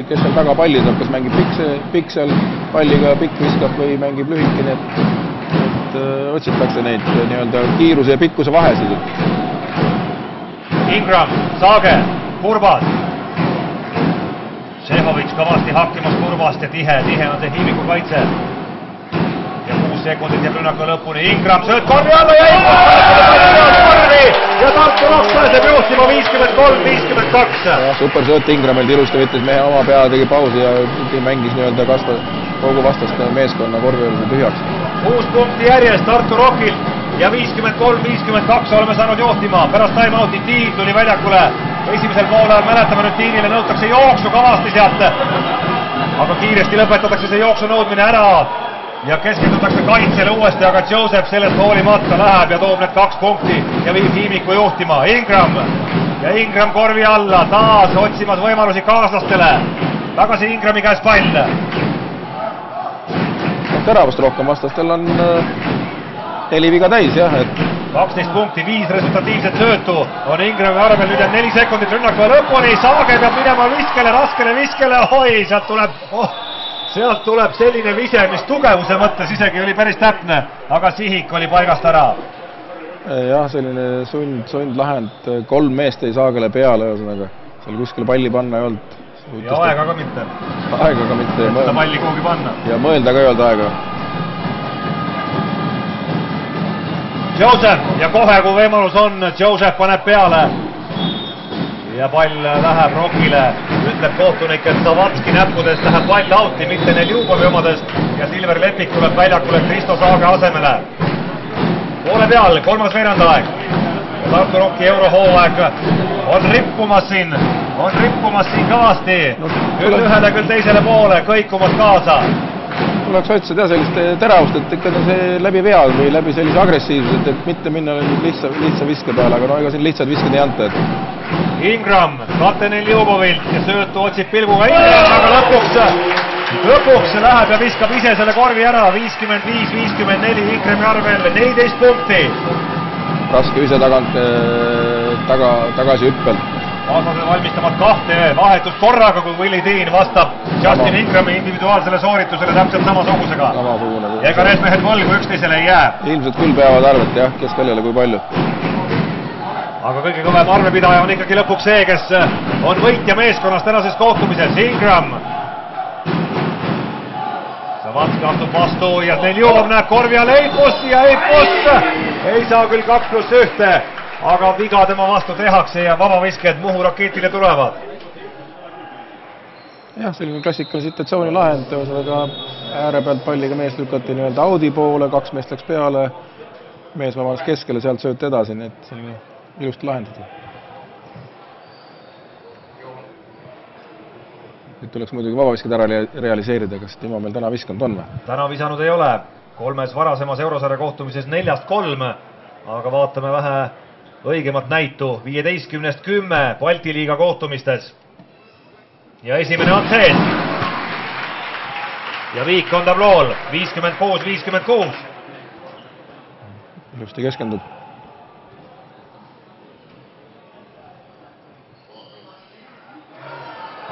kes seal taga palli saab, kas mängib pikk seal palliga, pikk viskab või mängib lühikene, et otsitakse neid nii-öelda kiiruse ja pikkuse vahesid. Ingram, Saage, Kurvad. Šehović kõvasti hakkimas Kurvast ja tihe on see Hiimiku kaitse. Ja 6 sekundit jääb rünnaku lõpuni. Ingram sööd korvi alla ja ja Tartu Rock pääseb juhtima 53-52. Super sööt Ingramilt, ilusti võttis mehe oma pea, tegi pausi ja mängis nii-öelda kogu vastast meeskonna korvi tühjaks. 6 punkti järjest Tartu Rockilt ja 53-52 oleme saanud juhtima. Pärast time-outi Tiin tuli väljakule. Esimesel poolel mäletame nüüd Tiinile nõutakse jooksu kavasti sealt. Aga kiiresti lõpetatakse see jooksu nõudmine ära ja keskendutakse kaitsele uuesti, aga Joseph sellest hoolimata läheb ja toob need 2 punkti ja viib Hiimiku juhtima. Ingram korvi alla, taas otsimas võimalusi kaaslastele. Tagasi Ingrami käes pall. Teravust rohkem vastastel on 4 viga täis, jah, et 12 punkti, 5 resultatiivset söötu on Ingrami arvel, nüüd 4 sekundit rünnaku lõpuni, Saage peab minema raskele viskele, sealt tuleb selline vise, mis tugevuse mõttes isegi oli päris täpne, aga sihik oli paigast ära. Jah, selline sundlahend, 3 meest ei Saagele peale, ühesõnaga, seal kuskil palli panna ei olnud. Ja aega ka mitte. Aega ka mitte. Seda palli kuhugi panna. Ja mõelda ka ei olnud aega. Joseph ja kohe, kui võimalus on, Joseph paneb peale ja pall läheb Rockile, ütleb kohtunik, et Savatski näppudest läheb pall outi, mitte Neljubovi omadest ja Silver Lepik tuleb väljakule Kristo Saage asemele. Poole peal, 3. veerandaeg. Tartu Rocki eurohooaeg on rippumas siin kõvasti, küll ühele, küll teisele poole, kõikumas kaasa. Tuleks otsida sellist teravust, et ikka see läbi vea või läbi sellise agressiivsed, et mitte minna lihtsa viske peale, aga no ega siin lihtsad visked ei anta. Ingram, kate Neljubovilt ja söötu otsib pilguga Ingram, aga lõpuks läheb ja viskab ise selle korvi ära, 55-54 Ingrami arvel, 14 punkti. Raske ise tagasi hüppelt. Kaaslased valmistavad 2 vahetust korraga, kui Willie Dean vastab Justin Ingrami individuaalsele sooritusele täpselt samasugusega. Ja ega need mehed võlgu üksteisele ei jää. Ilmselt küll peavad arvet, jah, kes kellele kui palju. Aga kõige kõvem arvepidaja on ikkagi lõpuks see, kes on võitja meeskonnas tänases kohtumises, Ingram. Savatski astub vastu ja Neljov näeb korvi all Eipust ja Eipust ei saa küll 2+1. Aga viga tema vastu tehakse ja vabavisked Muhu raketile tulevad. Jah, selline klassikal situatsiooni lahend, aga ääre pealt palliga mees lükati nii-öelda Audi poole, 2 meest läks peale, mees vabanes keskele, sealt sööt edasi, nii et selline ilusti lahendada. Nüüd tuleks muidugi vabavisked ära realiseerida, kas Timo meil täna viskanud on või? Täna visanud ei ole, 3 varasemas eurosarja kohtumises 4-3, aga vaatame vähe õigemat näitu 15-10 Balti liiga kohtumistes. Ja esimene on sees. Ja viik on tablool 56-56. Ilusti keskendub.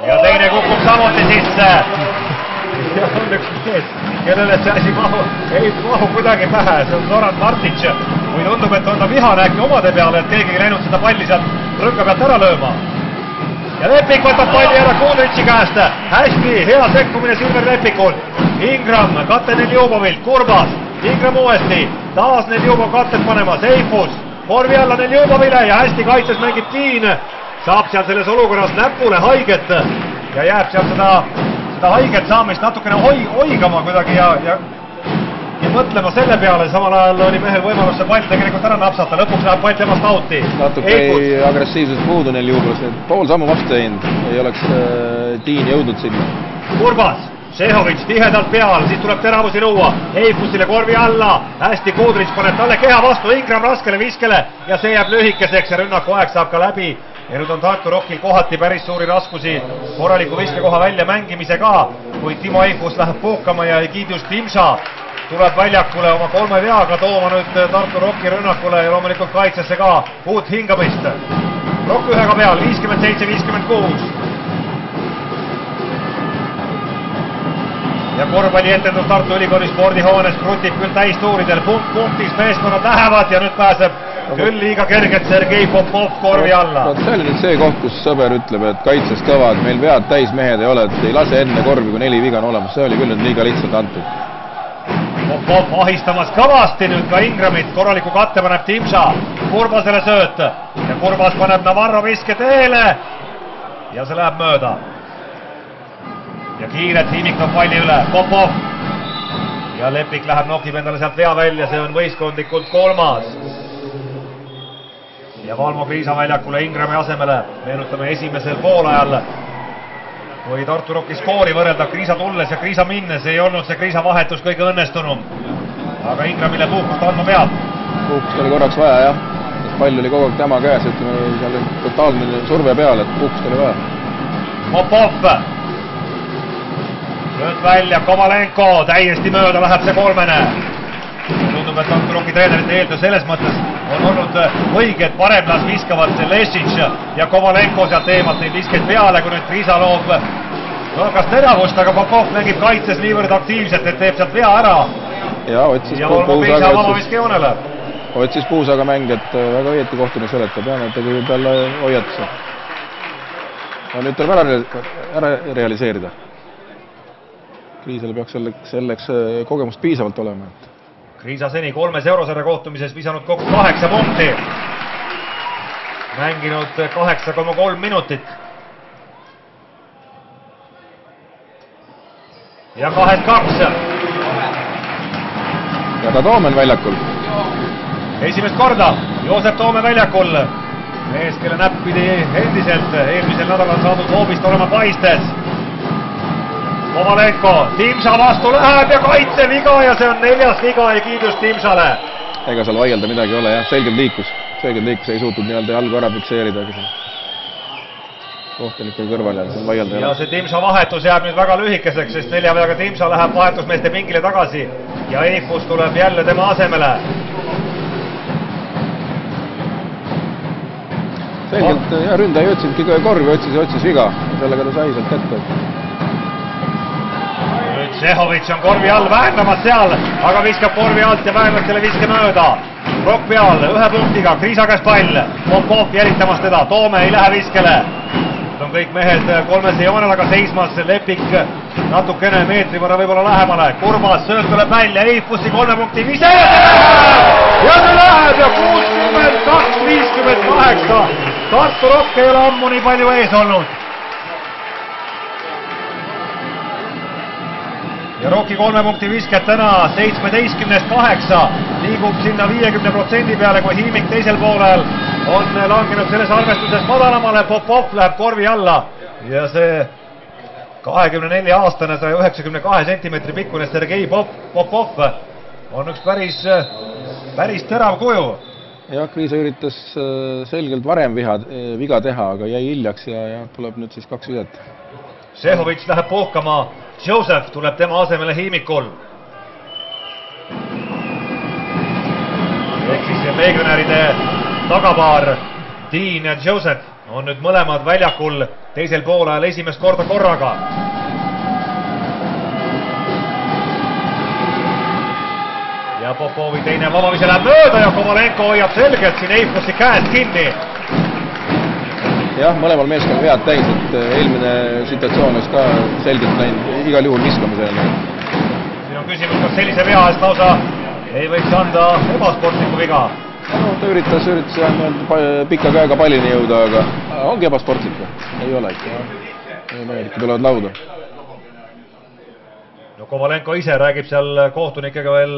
Ja sisse. Ja on üks mees, kellele see asi ei mahu kuidagi pähe, see on Zoran Martic. Või tundub, et on ta vihane äkki omade peale, et keegi ei läinud seda palli sealt rõnga pealt ära lööma. Ja Lepik võtab palli ära Kudritši käest. Hästi, hea sekkumine Silver Lepikul. Ingram, katte Neljubovilt, Kurbas. Ingram uuesti, taas Neljubov kattet panemas, Eifus. Korvi alla Neljubovile ja hästi kaitses mängib Tiin. Saab seal selles olukorras näpule haiget ja jääb seal seda haiget saamist natukene hoigama kuidagi ja mõtlema selle peale, samal ajal oli mehel võimalus see pall tegelikult ära napsata, lõpuks läheb pall temast auti. Natuke agressiivselt puudu neil juublas, pool sammu vastu teinud, ei oleks Tiin jõudnud sinna. Kurbas, Šehović tihedalt peal, siis tuleb teravusi luua, Eifusile korvi alla, hästi Kudritš paneb talle keha vastu, Ingram raskele viskele ja see jääb lühikeseks ja rünnaku aeg saab ka läbi. Ja nüüd on Tartu Rockil kohati päris suuri raskusi korraliku viskekoha välja mängimisega, kui Timo Eifus läheb puhkama ja Egidius Timša tuleb väljakule oma 3 veaga tooma nüüd Tartu Rocki rünnakule ja loomulikult kaitsesse ka uut hingamist. Rock ühega peal, 57-56. Ja korvpallietendus Tartu Ülikooli spordihoones krutib küll täistuuridel, punktis meeskonnad lähevad ja nüüd pääseb küll liiga kergelt Sergei Popov korvi alla. See oli nüüd see koht, kus sõber ütleb, et kaitses kõvad, meil vead täis mehed ei ole, et ei lase enne korvi, kui 4 viga on olemas, see oli küll nüüd liiga lihtsalt antud. Popov ahistamas kõvasti nüüd ka Ingramit, korraliku katte paneb Timša, Kurbasele sööt ja Kurbas paneb Navarro viske teele ja see läheb mööda. Ja kiiret hiimikab palli üle, Popov ja Lepik läheb nokib endale sealt vea välja, see on võistkondlikult 3. Ja Valmo Kriisa väljakule Ingrami asemele, meenutame esimesel poolajal, kui Tartu Rocki skoori võrrelda Kriisa tulles ja Kriisa minnes, ei olnud see Kriisa vahetus kõige õnnestunum. Aga Ingramile puhkust andma peab. Puhkust oli korraks vaja, jah. Pall oli kogu aeg tema käes, ütleme, seal oli totaalne surve peal, et puhkust oli vaja. Popov. Lööd välja, Kovalenko, täiesti mööda läheb see 3. Tundub, et Tartu Rocki treenerite eeltöö selles mõttes on olnud õige, et paremlas viskavad see Lesic ja Kovalenko sealt eemalt neid viskeid peale, kui nüüd Kriisa loob kas teravust, aga Popov mängib kaitses niivõrd aktiivselt, et teeb sealt vea ära. Ja otsis Puusaga mäng, et väga õieti kohtune seletab, ja nad tegi peale hoiatuse. Ja nüüd tuleb ära realiseerida. Kriisale peaks selleks kogemust piisavalt olema. Kriisa seni 3 eurosarja kohtumises visanud kokku 8 punkti. Mänginud 8,3 minutit. Ja 2-2. Ja ka Toomen väljakul. Esimest korda Joosep Toome väljakul. Mees, kelle näpp pidi endiselt eelmisel nädalal saadud hoobist olema paistes. Kovalenko, Timša vastu läheb ja kaitse viga ja see on 4. viga Egidius Timšale. Ega seal vaielda midagi ei ole, jah, selgelt liikus, ei suutnud nii-öelda jalgu ära fikseerida. Kohtunikul kõrval ja seal vaielda. Ja see Timša vahetus jääb nüüd väga lühikeseks, sest 4 veaga Timša läheb vahetusmeeste pingile tagasi ja Eifus tuleb jälle tema asemele. Selgelt, ja ründaja ei otsinudki korvi, otsis viga, sellega ta sai sealt kätte. Šehović on korvi all väändamas seal, aga viskab korvi alt ja väändas selle viske mööda. Rock peal, 1 punktiga, Kriisa käes pall, Popov jälitamas teda, Toome ei lähe viskele. Nüüd on kõik mehed 3. joone taga seismas, Lepik natukene meetri võrra võib-olla lähemale, Kurbas sööt tuleb välja, Eifussi 3 punkti vise ja see läheb ja 62-58. Tartu Rock ei ole ammu nii palju ees olnud. Ja Rocki 3 punkti visket täna 17-8 liigub sinna 50% peale, kui hiimik teisel poolel on langenud selles arvestuses madalamale. Popov läheb korvi alla ja see 24-aastane 192 centimeetri pikkune Sergei Popov on üks päris terav kuju. Jah, Kriisa üritas selgelt varem viga teha, aga jäi hiljaks ja tuleb nüüd siis 2 videt. Šehović läheb puhkama, Joseph tuleb tema asemele hiimikul. Ehk siis legionäride tagapaar Dean ja Joseph on nüüd mõlemad väljakul teisel poolajal esimest korda korraga. Popovi teine vabamise läheb mööda ja Kovalenko hoiab selgelt siin Eifossi käest kinni. Jah, mõlemal meeskonnal head täis, et eelmine situatsioon oleks ka selgelt läinud igal juhul viskamisele. Siin on küsimus, kas sellise vea eest lausa ei võiks anda ebasportlikku viga? No, ta üritas pika käega pallini jõuda, aga ongi ebasportlik. Ei ole ikka. Mehed tulevad lauda. No Kovalenko ise räägib seal kohtunikega veel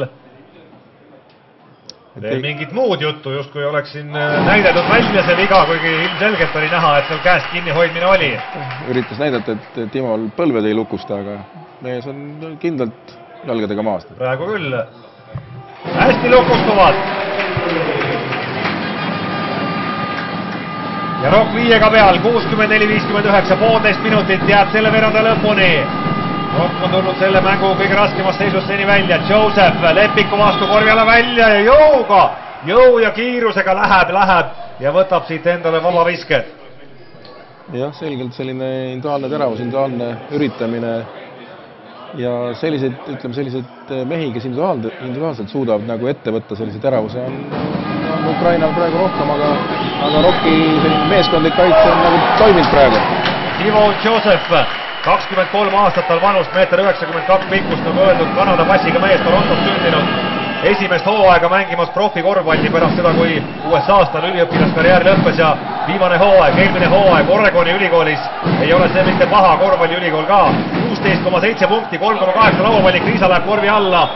mingit muud juttu, justkui oleks siin näidatud välja see viga, kuigi ilmselgelt oli näha, et seal käest kinni hoidmine oli. Üritas näidata, et Timol põlved ei lukusta, aga mees on kindlalt jalgadega maast. Praegu küll. Hästi lukustuvad. Ja Rock viiega peal, 64-59, 1,5 minutit jääb selle veeranda lõpuni. Rock on tulnud selle mängu kõige raskemast seisust seni välja. Joseph Lepiku vastu korvi alla välja ja jõu ja kiirusega läheb ja võtab siit endale vaba viske. Jah, selgelt selline individuaalne teravus, individuaalne üritamine ja sellised mehi, kes individuaalselt suudavad nagu ette võtta sellise teravuse, on Ukrainal praegu rohkem, aga Rocki meeskondlik kaitse on nagu toiminud praegu. Ivo Joseph, 23 aastat tal vanust, 1,92 pikkust, nagu öeldud, Kanada passiga mees, Torontos sündinud. Esimest hooaega mängimas profikorvpalli pärast seda, kui USA-s tal üliõpilaskarjäär lõppes ja viimane hooaeg, eelmine hooaeg Oregoni ülikoolis ei ole see mitte paha korvpalliülikool ka. 16,7 punkti, 3,8 lauapalli, Kriisa läheb korvi alla.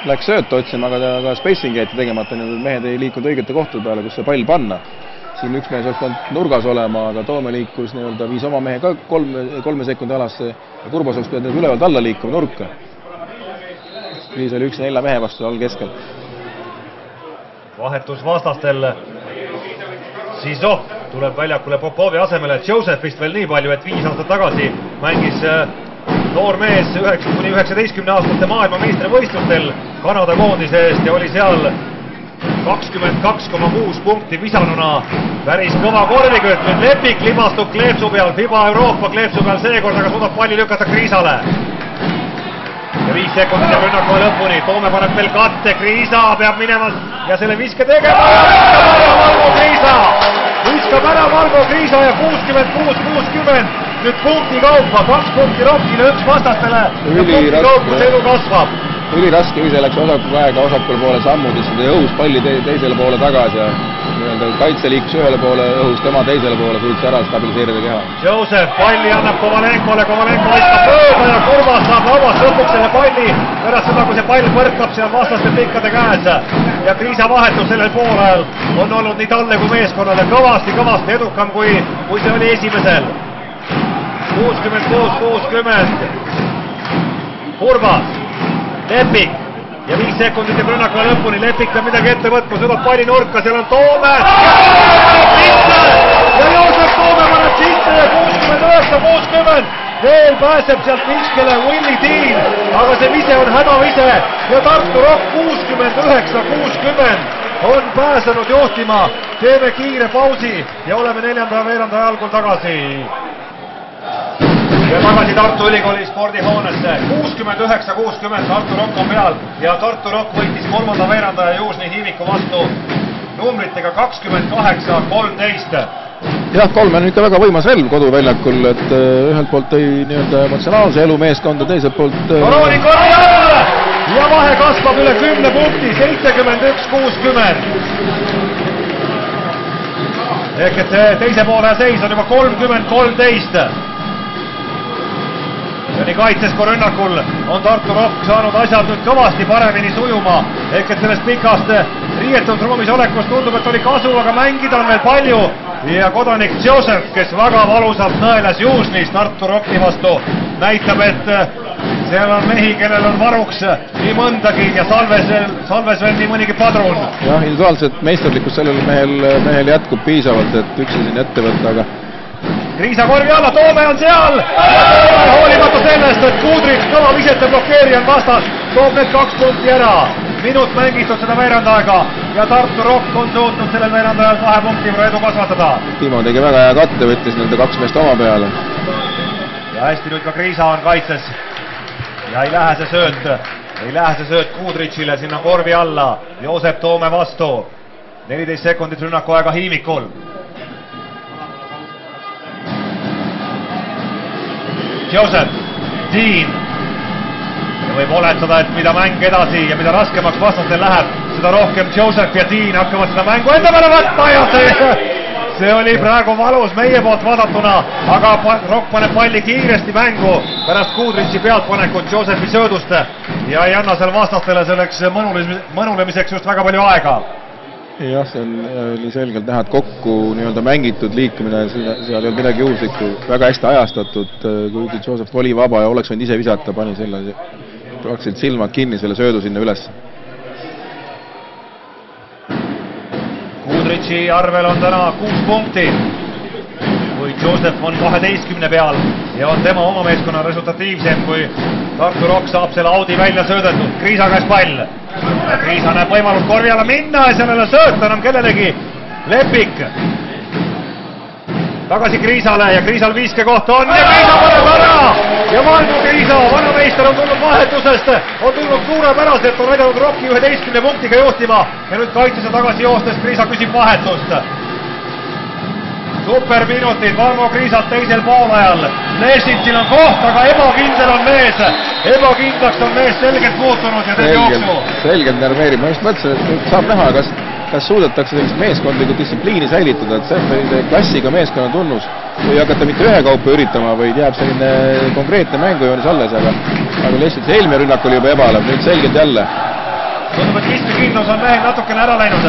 Läks sööta otsima, aga spacing jäeti tegemata, mehed ei liikunud õigete kohtade peale, kus see pall panna. Siin üks mees oleks pidanud nurgas olema, aga Toome liikus viis oma mehe ka 3 sekundi alasse ja Kurbas oleks pidanud ülevalt alla liikuma nurka. Kriis oli 1-4 mehe vastu all keskel. Vahetus vastastel. Siso tuleb väljakule Popovi asemele. Josephist veel nii palju, et 5 aastat tagasi mängis noor mees 9-19 aastaste maailmameistri võistlustel Kanada koondise eest ja oli seal 22,6 punkti visanuna. Päris kõva korvikütt, nüüd Lepik libastub kleepsu peal, FIBA Euroopa kleepsu peal seekord, aga suudab palli lükata Kriisale. Ja 5 sekundit ja rünnaku lõpuni, Toome paneb veel katte, Kriisa peab minema ja selle viske tegema ja viskab ära Margo Kriisa ja 66-60. Nüüd punkti kaupa, 2 punkti Rockile, 1 vastastele ja punkti kaupa edu kasvab. Üliraske ise läks osaku käega osakule poole sammudesse, ta jõus palli teisele poole tagasi ja kaitse liikus ühele poole õhus, tema teisele poole suutis ära stabiliseerida keha. Joseph palli annab Kovalenkole, Kovalenko aiskab mööda ja Kurvas saab lauast lõpuks selle palli pärast seda, kui see pall põrkab seal vastaste pikkade käes. Ja Kriisa vahetus sellel poolel on olnud nii talle kui meeskonnale kõvasti edukam kui see oli esimesel. 66-60. Kurvas, Lepik ja 5 sekundit ja rünnakule lõpuni. Lepik peab midagi ette võtma, sõidab palli nurka, seal on Toome. Ja Joosep Toome paneb sisse ja 69-60. Veel pääseb sealt viskele Willie Dean, aga see vise on hädavise ja Tartu Rock 69-60 on pääsenud juhtima. Teeme kiire pausi ja oleme 4. veeranda jalgul tagasi. Ja tagasi Tartu Ülikooli spordihoonesse. 69-60 Tartu Rock on peal ja Tartu Rock võitis 3. veeranda ja Juusni Hiiviku vastu numbritega 28-13. Jah, Kolm on ikka väga võimas relv koduväljakul, et ühelt poolt tõi emotsionaalse elu meeskonda, teiselt poolt Koroni korvi all ja vahe kasvab üle 10 punkti, 71-60. Ehk et teise poole seis on juba 30-13. Ja nii kaitses kui rünnakul on Tartu Rock saanud asjad nüüd kõvasti paremini sujuma. Ehk et sellest pikast riietunud olekust tundub, et oli kasu, aga mängida on veel palju. Ja kodanik Joseph, kes väga valusalt nõeles Juusnis Tartu Rocki vastu, näitab, et seal on mehi, kellel on varuks nii mõndagi ja salves veel nii mõnigi padrun. Jah, individuaalselt meisterlikkus sellel mehel jätkub piisavalt, et üksi siin ette võtta, aga Kriisa korvi alla, Toome on seal ja Toome hoolimata sellest, et Kudrik kõva visete blokeerija on vastas, toob need 2 punkti ära. Minut mängitud seda veerandaega ja Tartu Rock on suutnud sellel veerandajal 2 punkti võrra edu kasvatada. Timo tegi väga hea katte, võttis nende 2 meest oma peale. Ja hästi nüüd ka Kriisa on kaitses ja ei lähe see sööt ei lähe see sööt Kudritšile sinna korvi alla. Joosep Toome vastu. 14 sekundit rünnaku aega Hiimikul. Joosep, Dean. Võib oletada, et mida mäng edasi ja mida raskemaks vastastel läheb, seda rohkem Joosep ja Dean hakkavad seda mängu enda peale võtta ja see oli praegu valus meie poolt vaadatuna, aga Rock paneb palli kiiresti mängu pärast Kudritši pealtpanekut Joosepi söödust ja ei anna seal vastastele selleks mõnulemiseks just väga palju aega. Jah, see oli selgelt näha, et kokku nii-öelda mängitud liikumine, seal ei olnud midagi juhuslikku, väga hästi ajastatud, kuigi Joosep oli vaba ja oleks võinud ise visata, pani selle praktiliselt silmad kinni selle söödu sinna üles. Kudritši arvel on täna 6 punkti, kuid Joosep on 12 peal ja on tema oma meeskonna resultatiivsem, kui Tartu Rock saab selle Audi välja söödetud. Kriisa käes pall. Kriisa näeb võimalust korvi alla minna ja sellele sööt enam kellelegi. Lepik. Tagasi Kriisale ja Kriisal viskekoht on ja Kriisa paneb ära! Ja Valdo Kriisa, vanameister on tulnud vahetusest, on tulnud suurepäraselt, on aidanud Rocki 11 punktiga joostima ja nüüd kaitsese tagasi joostes Kriisa küsib vahetust. Superminutid Valmo Kriisalt teisel poolajal. Lešitsil on koht, aga ebakindel on mees. Ebakindlaks on mees selgelt muutunud ja teeb jooksu. Selgelt närveerib. Ma just mõtlesin, et saab näha, kas suudetakse sellist meeskondlikku distsipliini säilitada, et see on selline klassiga meeskonna tunnus. Või hakata mitte ühe kaupa üritama, või jääb selline konkreetne mängujoonis alles, aga Lešitsi eelmine rünnak oli juba ebalev, nüüd selgelt jälle. Tundub, et viskekindlus on mehel natukene ära läinud.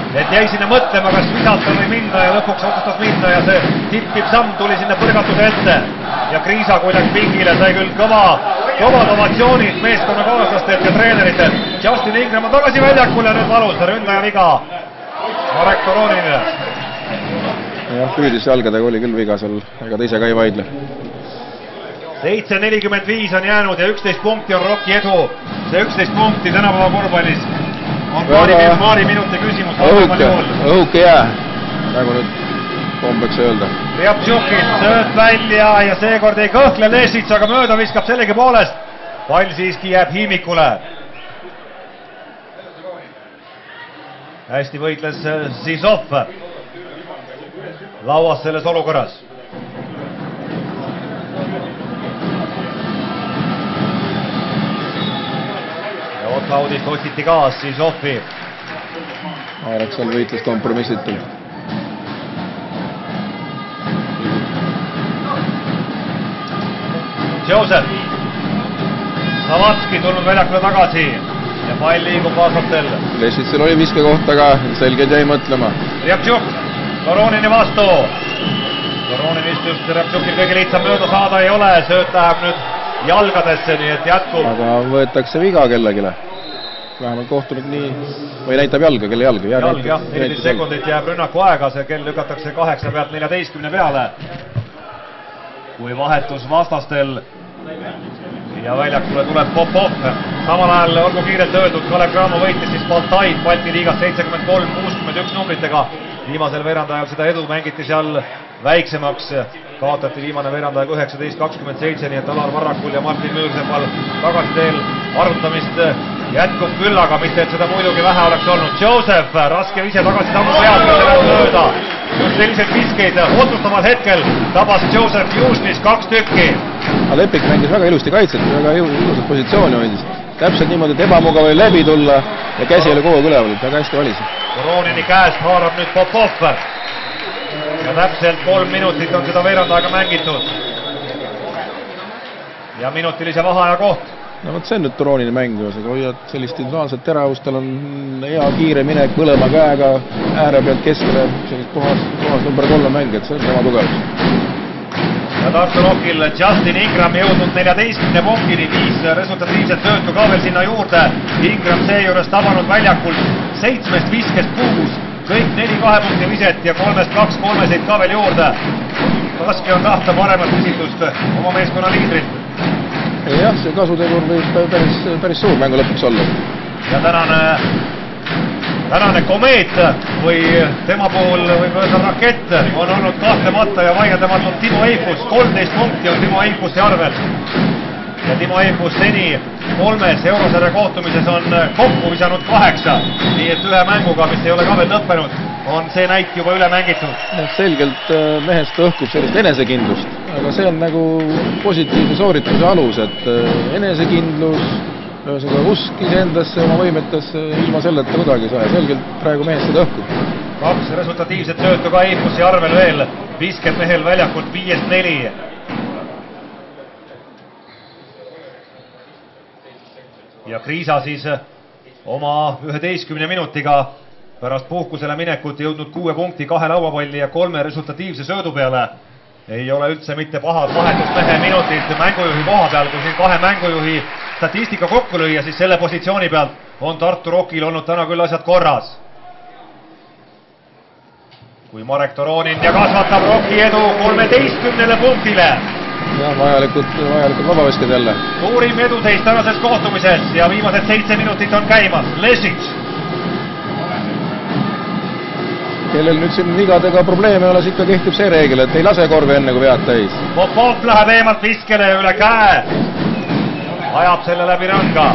Et jäi sinna mõtlema, kas visata või minna ja lõpuks otsustas minna ja see tippib samm tuli sinna põrgatuse ette. Ja Kriisa, kui läks pingile, sai küll kõvad ovatsioonid meeskonnakaaslastelt ja treeneritelt. Justin Ingram on tagasi väljakul ja nüüd valus ründaja viga. Marek Toronine. Jah, püüdis jalgadega oli küll viga seal, ega ta ise ka ei vaidle. 7:45 on jäänud ja 11 punkti on Rocki edu. See 11 punkti tänapäeva korvpallis on paari minuti küsimus. Õhuke jää, nagu nüüd kombeks öelda. Riabtšukit sööt välja ja seekord ei kõhkle Lešits, aga mööda viskab sellegi poolest. Pall siiski jääb Hiimikule. Hästi võitles Zizov lauas selles olukorras. Otlaudist otsiti ka Zizovi. Aarek seal võitles kompromissitult. Joosep. Savatski tulnud väljakule tagasi ja pall liigub vastatel. Lešitsil oli viskekoht, aga selgelt jäi mõtlema. Riabtšuk, Toronini vastu. Toroninist just Riabtšukil kõige lihtsam mööda saada ei ole, sööt läheb nüüd jalgadesse, nii et jätkub. Aga võetakse viga kellegile. Vähemalt kohtunud nii, või näitab jalga, kelle jalga? Jalg jah, 14 sekundit jääb rünnaku aega, see kell lükatakse 8 pealt 14 peale. Kui vahetus vastastel ja väljakule tuleb Popov. Samal ajal olgu kiirelt öeldud, Kalev Cramo võitis siis Baltaid Balti liigas 73-61 numbritega. Viimasel veerandajal seda edu mängiti seal väiksemaks. Kaotati viimane veerandajal 19-27, nii et Alar Varrakul ja Martin Müürsepal tagasi teel arutamist jätkub küll, aga mitte, et seda muidugi vähe oleks olnud. Joosep, raske ise tagasi tammu pealt ja selle mööda. Just selliseid viskeid otsustaval hetkel tabas Joosep Juusnis 2 tükki. Lepik mängis väga ilusti kaitset, väga ilusat positsiooni hoidis. Täpselt niimoodi, et ebamugav oli läbi tulla ja käsi oli kogu aeg üleval, väga hästi valis. Toronini käest haarab nüüd Popov. Ja täpselt 3 minutit on seda veerandaega mängitud. Ja minutilise vaheaja koht. No võt see on nüüd Toronini mängu, aga hoiad sellist individuaalset teravust, tal on hea kiire minek mõlema käega ääre pealt keskele, sellist puhas number 3 mäng, et see on tema tugevus. Ja Tartu Rockil Justin Ingram jõudnud 14 punktini, 5 resultatiivset söötu ka veel sinna juurde. Ingram seejuures tabanud väljakult 7 viskest 6. Kõik 4 2 viset ja 3-2 kolmeseid ka veel juurde. Raske on tahta paremat esitust oma meeskonna liidrit. Jah, see kasutegur võib päris suur mängu lõpuks olla. Ja tänane komeet või tema puhul võib öelda rakett on olnud kahtlemata ja vaieldamatult Timo Eifus. 13 punkti on Timo Eifusi arvel. ja Timo Eipus seni 3 eurosarja kohtumises on kokku visanud 8, nii et ühe mänguga, mis ei ole ka veel lõppenud, on see näit juba üle mängitud. Selgelt mehest õhkub sellist enesekindlust, aga see on nagu positiivse soorituse alus, et enesekindlus, usk iseendasse, oma võimetesse, ilma selleta kuidagi saa ja selgelt praegu mehest seda õhkub. 2 resultatiivset söötu ka Eipusi arvel veel, visked mehel väljakult 5-4. ja Kriisa siis oma 11 minutiga pärast puhkusele minekut jõudnud 6 punkti, 2 lauapalli ja 3 resultatiivse söödu peale. Ei ole üldse mitte pahad vahetust mehe minutid mängujuhi koha peal, kui siin 2 mängujuhi statistika kokku lüüa, siis selle positsiooni pealt on Tartu Rockil olnud täna küll asjad korras. Kui Marek Toronin ja kasvatab Rocki edu 13 punktile. Ja vajalikud vabavisked jälle. Suurim eduseis tänases kohtumises ja viimased 7 minutit on käimas. Lesic. Kellel nüüd siin vigadega probleeme ei ole, ikka kehtib see reegel, et ei lase korvi enne kui vead täis. Popov läheb eemalt viskele üle käe. Ajab selle läbi rõnga.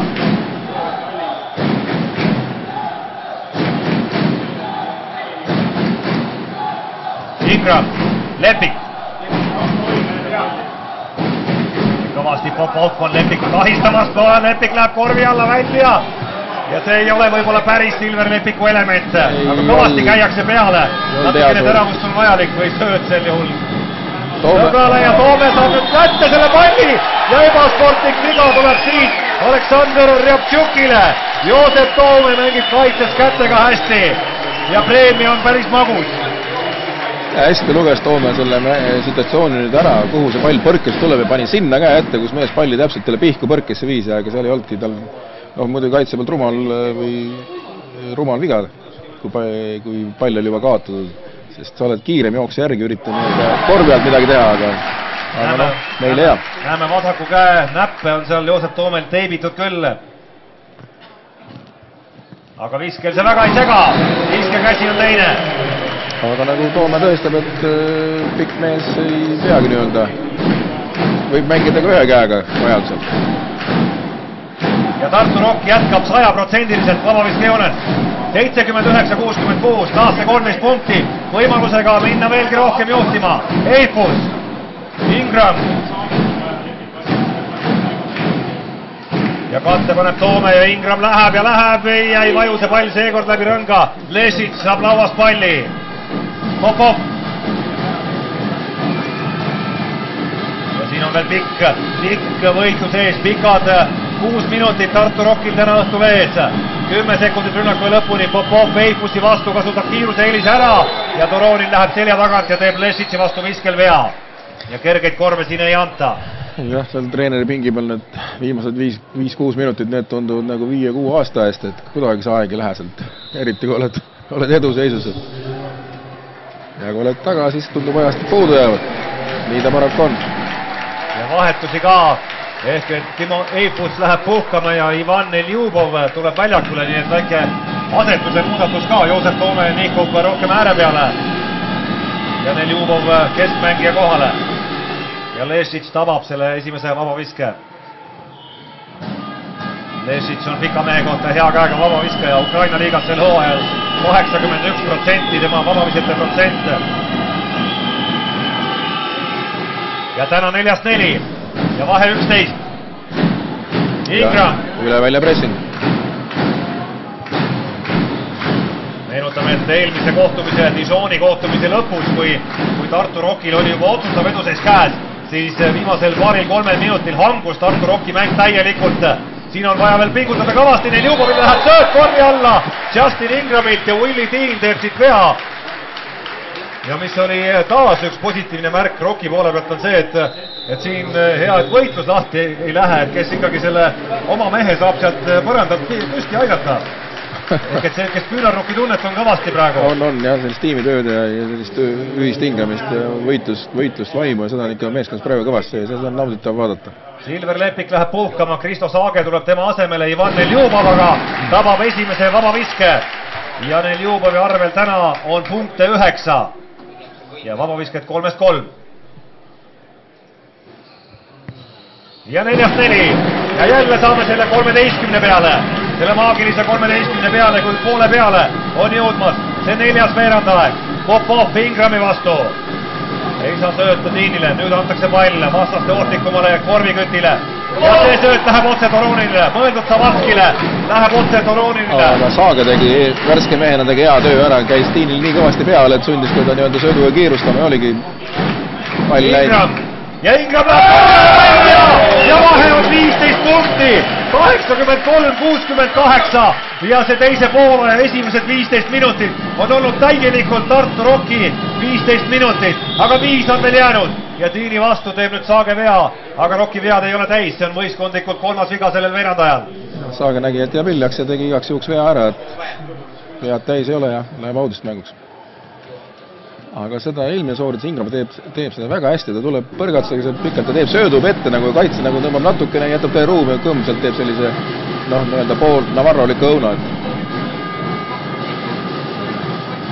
Ingram, Lepik. Kõvasti Popov on Lepikut ahistamast, Lepik läheb korvi alla välja. Ja see ei ole võib-olla päris Silver Lepiku element, aga kõvasti käiakse peale. Natukene teravust on vajalik või sööd sel juhul. Sõbrale ja Toome saab nüüd kätte selle palli ja ebasportlik viga tuleb siit Aleksandr Rjaptšukile. Joosep Toome mängib kaitses kätega hästi ja preemia on päris magus. Hästi luges Toome selle situatsiooni nüüd ära, kuhu see pall põrkes tuleb ja pani sinna käe ette, kus mees palli täpselt talle pihku põrkesse viis, aga seal ei olnudki tal muidu kaitse pealt rumal viga, kui pall oli juba kaotatud, sest sa oled kiirem jookse järgi, üritanud korvi alt midagi teha, aga meil hea. Näeme vasaku käe näppe on seal Joosep Toomel teibitud küll. Aga viskel see väga ei sega, viske käsi on teine. Aga nagu Toome tõestab, et pikk mees ei peagi nii-öelda, võib mängida ka ühe käega vajadusel. Ja Tartu Rock jätkab 100% vabaviskejoones. 79-66, taas see 13 punkti, võimalusega minna veelgi rohkem juhtima. Eipus, Ingram. Ja katse paneb Toome ja Ingram läheb ja läheb, ei vaju see pall seekord läbi rõnga. Lesic saab lauast palli. Popov. Ja siin on veel pikk võitlus ees, pikad 6 minutit Tartu Rockil täna õhtul ees. 10 sekundit rünnaku lõpuni, Popov Eipusi vastu kasutab kiiruse eelise ära ja Toronin läheb selja tagant ja teeb Lesic'i vastu viskel vea. Ja kergeid korve siin ei anta. Jah, seal treeneri pingi peal need viimased 5-6 minutit, need tunduvad nagu 5-6 aasta eest, et kuidagi see aeg ei lähe sealt. Eriti kui oled eduseisus. Ja kui oled taga, siis tundub ajast puudu jäävad. Nii ta paraku on. Ja vahetusi ka. Ehk et Timo Eipus läheb puhkama ja Ivan Neljubov tuleb väljakule, nii et väike asetuse muudatus ka. Joosep Toome nihkub rohkem ääre peale. Ja Neljubov keskmängija kohale. Ja Lesic tabab selle esimese vabaviske. Lesic on pika mehe kohta hea käega vabaviskaja Ukraina liigas sel hooajal. 81% tema vabavisete protsent. Ja täna 4-4. Ja vahe 11. Ingram. Üle välja pressing. Meenutame, et eelmise kohtumise, Dijoni kohtumise lõpus, kui Tartu Rockil oli juba otsustav eduseis käes, siis viimasel 2-3 minutil hangus Tartu Rocki mäng täielikult. Siin on vaja veel pingutada kõvasti, Neljubovil läheb sööt korvi alla Justin Ingramilt ja Willie Dean teeb siit vea. Ja mis oli taas üks positiivne märk Rocki poole pealt on see, et siin hea, et võitlus lahti ei lähe, et kes ikkagi selle oma mehe saab sealt põrandalt püsti aidata. Ehk et see, kes küünarnukki tunnet on kõvasti praegu. On jah, sellist tiimitööd ja sellist ühist hingamist ja võitlust vaimu ja seda on ikka meeskonnas praegu kõvasti ja seda on nauditav vaadata. Silver Lepik läheb puhkama, Kristo Saage tuleb tema asemele, Ivan Neljubovaga tabab esimese vabaviske ja Neljubovi arvel täna on punkte 9 ja vabavisked 3-3. ja 4-4 ja jälle saame selle 13 peale, selle maagilise 13 peale, kui poole peale on jõudmas see 4. veerandaeg. Popov Ingrami vastu. Ei saa sööta Tiinile, nüüd antakse pall vastaste ohtlikumale korvikütile. Ja see sööt läheb otse Toronile, mõeldud Savatskile, läheb otse Toronile. Aga Saage tegi, värske mehena tegi hea töö ära, käis Tiinil nii kõvasti peale, et sundis teda nii-öelda sööduga kiirustama ja oligi pall läinud. Ja Ingram läheb ja vahe on 15 punkti, 83-68 ja see teise poole esimesed 15 minutit on olnud täielikult Tartu Rocki 15 minutit, aga 5 on veel jäänud ja Tiini vastu teeb nüüd Saage vea, aga Rocki vead ei ole täis, see on võistkondlikult 3. viga sellel veerandajal. Saage nägi, et jääb hiljaks ja tegi igaks juhuks vea ära, et vead täis ei ole ja läheb audist mänguks. Aga seda eelmine sooritus Ingram teeb seda väga hästi, ta tuleb põrgatusega sealt pikalt, ta teeb söödub ette nagu kaitse, nagu tõmbab natukene, jätab ta ruumi ja kõmm sealt teeb sellise nii-öelda pool Navarroliku õuna.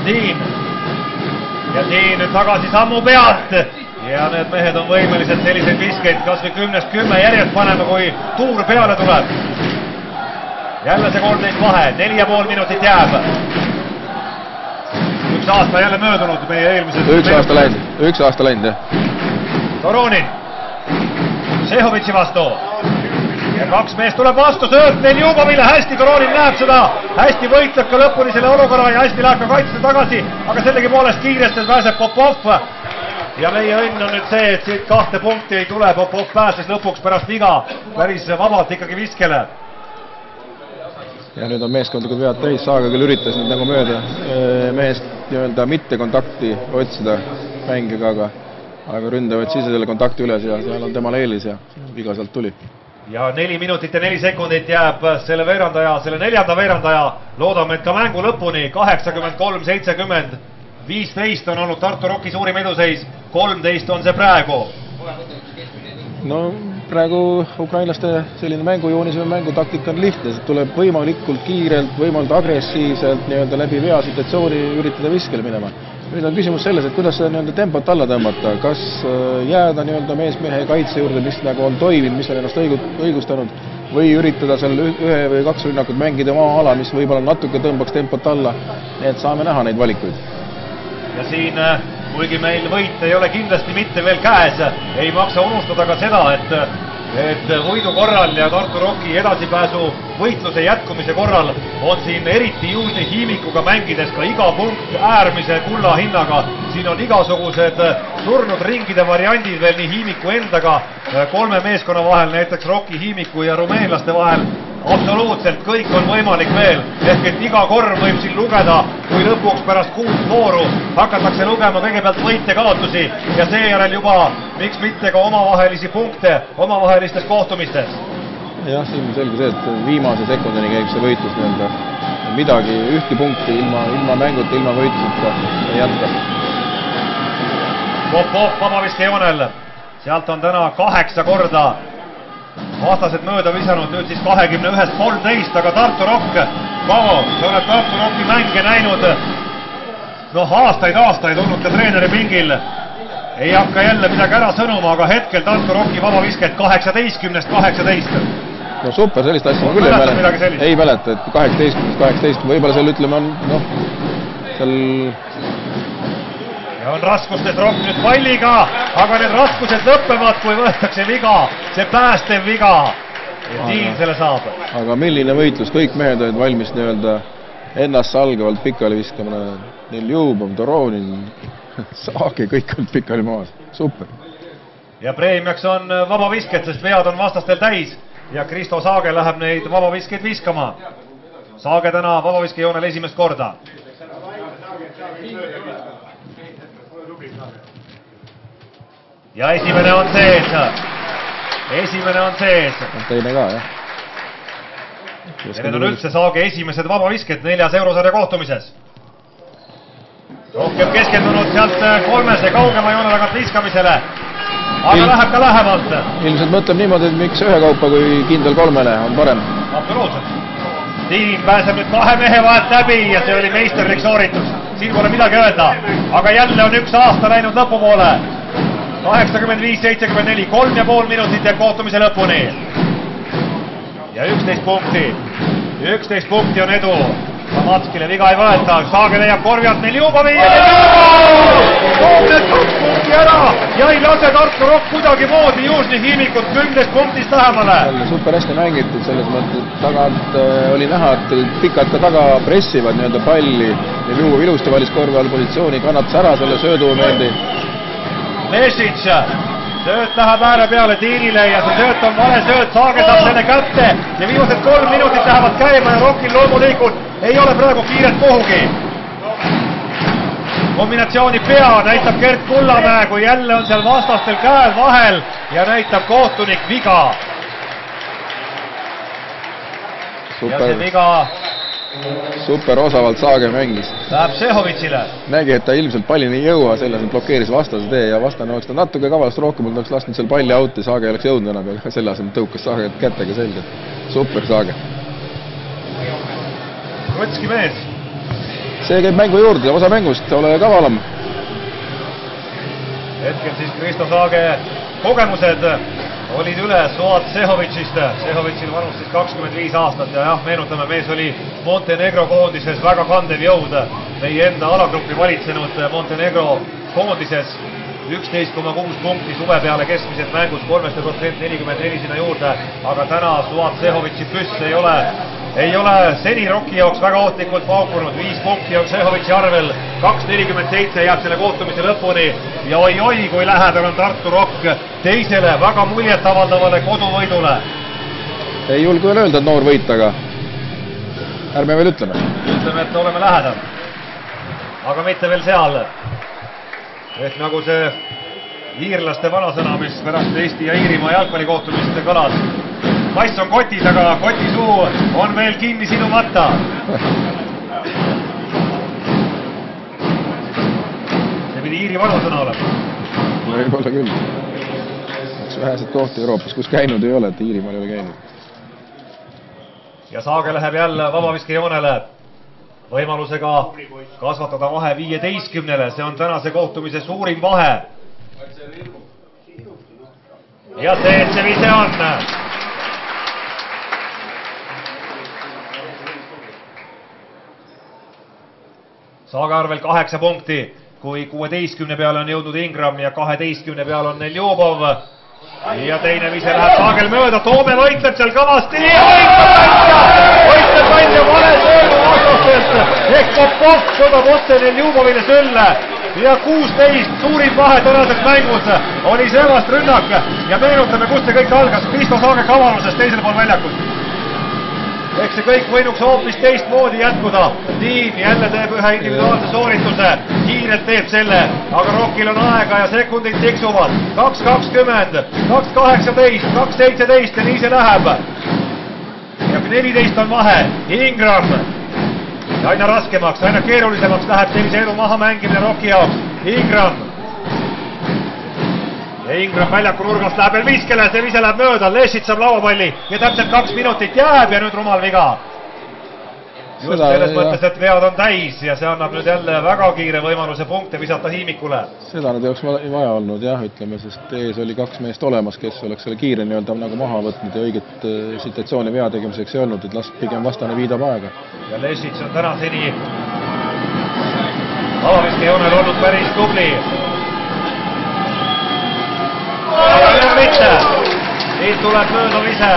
Tiin ja Tiin nüüd tagasi sammu pealt ja need mehed on võimelised selliseid viskeid kas või 10-10 järjest panema, kui tuur peale tuleb. Jälle see 13 vahe, 4,5 minutit jääb. Üks aasta jälle möödunud meie eelmises... Üks aasta läinud, jah. Toronin. Šehovitši vastu. Ja 2 meest tuleb vastu, sööt Neljubovile, hästi Toronin näeb seda. Hästi võitleb ka lõpuni selle olukorra ja hästi läheb ka kaitse tagasi. Aga sellegi poolest kiiresti pääseb Popov. Ja meie õnn on nüüd see, et siit 2 punkti ei tule. Popov pääses lõpuks pärast viga. Päris vabalt ikkagi viskele. Ja nüüd on meeskondlikud vead täis, Saage küll üritas nüüd nagu mööda mehest nii-öelda mitte kontakti otsida mängiga, aga ründa võttis ise selle kontakti üles ja seal on temal eelis ja viga sealt tuli. Ja 4 minutit ja 4 sekundit jääb selle veerandaja, selle 4. veerandaja, loodame, et ka mängu lõpuni 83-70, 15 on olnud Tartu Rocki suurim eduseis, 13 on see praegu. No praegu ukrainlaste selline mängujoonis või mängutaktika on lihtne, see tuleb võimalikult kiirelt, võimalikult agressiivselt nii-öelda läbi veasituatsiooni üritada viskele minema. Nüüd on küsimus selles, et kuidas seda nii-öelda tempot alla tõmmata, kas jääda nii-öelda meesmehe kaitse juurde, mis nagu on toiminud, mis on ennast õigustanud, või üritada seal 1 või 2 rünnakut mängida oma ala, mis võib-olla natuke tõmbaks tempot alla, et saame näha neid valikuid. Ja siin, kuigi meil võit ei ole kindlasti mitte veel käes, ei maksa unustada ka seda, et võidu korral ja Tartu Rocki edasipääsu võitluse jätkumise korral on siin eriti Južni Hiimikuga mängides ka iga punkt äärmise kulla hinnaga. Siin on igasugused surnud ringide variandid veel nii Hiimiku endaga 3 meeskonna vahel, näiteks Rocki, Hiimiku ja rumeenlaste vahel. Absoluutselt kõik on võimalik veel, ehk et iga korv võib siin lugeda, kui lõpuks pärast 6 vooru hakatakse lugema kõigepealt võite kaotusi ja seejärel juba, miks mitte ka omavahelisi punkte omavahelistes kohtumistes. Jah, siin on selge see, et viimase sekundini käib see võitlus nii-öelda midagi, ühtki punkti ilma mänguta, ilma võitluseta ei jätka. Popov vabaviskejoonel, sealt on täna 8 korda vastased mööda visanud, nüüd siis 21-13, aga Tartu Rock, Paavo, sa oled Tartu Rocki mänge näinud, aastaid olnud ka treeneri pingil, ei hakka jälle midagi ära sõnuma, aga hetkel Tartu Rocki vabavisket 18-18. No super, sellist asja ma küll ei mäleta, et 18-18, võib-olla seal ütleme on, seal... Ja on raskustes Rock nüüd palliga, aga need raskused lõppevad, kui võetakse viga, see päästev viga. Ja Tiin selle saab. Aga milline võitlus, kõik mehed olid valmis nii-öelda ennast salgavalt pikali viskama. Neljubov, Toronin, Saage, kõik on pikali maas. Super. Ja preemiaks on vabavisked, sest vead on vastastel täis ja Kristo Saage läheb neid vabaviskeid viskama. Saage täna vabaviskejoonel esimest korda. Ja esimene on sees. Teine ka, jah. Ja need on üldse Saage esimesed vabavisked 4. eurosarja kohtumises. Rohkem keskendunud sealt 3 kaugema joone tagant viskamisele. Aga läheb ka lähemalt. Ilmselt mõtleb niimoodi, et miks ühe kaupa, kui kindel 3 on parem. Absoluutselt. Tiin pääseb nüüd 2 mehe vahelt läbi ja see oli meisterlik sooritus. Siin pole midagi öelda. Aga jälle on 1 aasta läinud lõpupoole. 85-74, 3,5 minutit jääb kohtumise lõpuni. Ja 11 punkti. 11 punkti on edu. Samatskile viga ei võeta, Saage leiab korvi alt Neljubovi ja toob need 2 punkti ära ja ei lase Tartu Rock kuidagi moodi Južni Hiimikut 10 punktist lähemale. Super hästi mängitud selles mõttes, tagant oli näha, et pikad ka taga pressivad nii-öelda palli. Neljubov ilusti valis korvi all positsiooni, kannatas ära selle söödumeeldi. Lesic, sööt läheb ääre peale Tiinile ja see sööt on vale sööt, Saage saab selle kätte ja viimased 3 minutit lähevad käima ja Rockil loomulikult ei ole praegu kiiret kuhugi. Kombinatsiooni pea näitab Gert Kullamäe, kui jälle on seal vastastel käel vahel ja näitab kohtunik viga. Ja see viga super osavalt Saage mängis. Läheb Sehovicile. Nägi, et ta ilmselt pallini ei jõua, selles blokeeris vastase tee ja vastane oleks ta natuke kavalast rohkem, oleks lasknud seal palli auti, Saage ei oleks jõudnud enam ja selle asemel tõukas Saage kätega selgelt. Super Saage. Rotski mees. See käib mängu juurde, osa mängust, ole kavalam. Hetkel siis Kristo Saage kogemused olid üle Suat Sehovicist. Sehovicil vanus siis 25 aastat ja jah, meenutame, mees oli Montenegro koondises väga kandev jõud. Meie enda alagruppi valitsenud Montenegro koondises 11,6 punkti suve peale keskmiselt mängus, 3% 44 sinna juurde, aga täna Suat Sehovici püss ei ole seni Rocki jaoks väga ohtlikult paukunud. 5 punkti on Sehovici arvel, 2.47 jääb selle kohtumise lõpuni ja oi-oi, kui lähedal on Tartu Rock teisele väga muljet avaldavale koduvõidule. Ei julge veel öelda, et noor võit, aga ärme veel ütleme. Ütleme, et oleme lähedal, aga mitte veel seal. Ehk nagu see iirlaste vanasõna, mis pärast Eesti ja Iirimaa jalgpallikohtumist kõlas. Kass on kotis, aga kotisuu on veel kinni sinumata. See pidi Iiri vanasõna olema. Võib-olla küll. Üks väheselt kohti Euroopas, kus käinud ei ole, et Iirimaal ei ole käinud. Ja Saage läheb jälle vabaviskejoonele. Võimalusega kasvatada vahe 15-le, see on tänase kohtumise suurim vahe. Ja see see on. Saage arvel 8 punkti, kui 16 peale on jõudnud Ingram ja 12 peale on Neljubov. Ja teine vise läheb Saagel mööda, Toome võitleb seal kõvasti ja võitleb välja vale söödu vastastelt. Ehk Popov sõdab otse Neljubovile sülle ja 16 suurim vahe tänaseks mängus oli söövast rünnak ja meenutame, kust see kõik algas. Kristo Saage kavalusest teisel pool väljakut. Ehk see kõik võinuks hoopis teistmoodi jätkuda. Tiim jälle teeb ühe individuaalse soorituse, kiirelt teeb selle, aga Rockil on aega ja sekundid tiksuvad. 2.20, 2.18, 2.17 ja nii see läheb. Ja 14 on vahe, Ingram. Ja aina raskemaks, aina keerulisemaks läheb sellise edu maha mängimine Rocki jaoks. Ingram. Ja Ingram väljaku nurgast läheb veel viskele, see vise läheb mööda, Lesic saab lauapalli ja täpselt 2 minutit jääb ja nüüd rumal viga. Just selles mõttes, et vead on täis ja see annab nüüd jälle väga kiire võimaluse punkte visata Hiimikule. Seda nad ei oleks vaja olnud, jah, ütleme, sest ees oli 2 meest olemas, kes oleks selle kiire nii-öelda nagu maha võtnud ja õiget situatsiooni vea tegemiseks ei olnud, et las pigem vastane viidab aega. Ja Lesic on täna seni avaviskejoonel olnud päris tubli. Mitte. Siit tuleb mööda vise.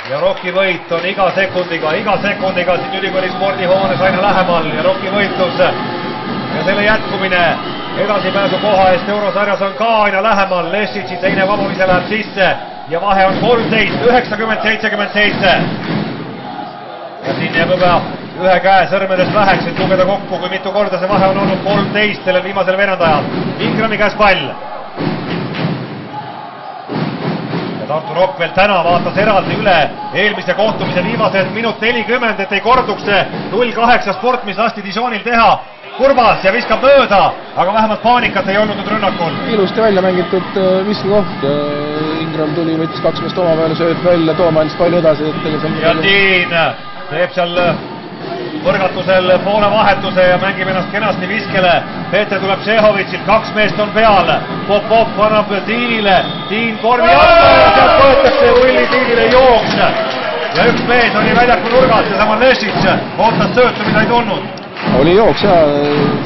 Ja Rocki võit on iga sekundiga siin ülikooli spordihoones aina lähemal ja Rocki võitlus ja selle jätkumine edasipääsu koha eest eurosarjas on ka aina lähemal. Lesici teine vabavise läheb sisse ja vahe on 13, 90-77. Ja siin jääb juba ühe käe sõrmedest väheks, et lugeda kokku, kui mitu korda see vahe on olnud 13 sellel viimasel veerandajal. Ingrami käes pall. Tartu Rock veel täna vaatas eraldi üle eelmise kohtumise viimased minut 40, et ei korduks see 0-8 sport, mis lasti Dijonil teha. Kurbas ja viskab mööda, aga vähemalt paanikat ei olnud nüüd rünnakul. Ilusti välja mängitud viskekoht. Ingram tuli, võttis 2 meest oma peale, sööb välja, Toome andis palju edasi. Ja Tiin teeb seal põrgatusel poole vahetuse ja mängib ennast kenasti viskele. ette tuleb Šehovitsilt, 2 meest on peal. Popov annab Tiinile, Tiin korvi alla ja sealt võetakse Willi Tiinile jooks. Ja üks mees oli väljaku nurgas, seesama Lešits ootas söötu, mida ei tulnud. Oli jooks ja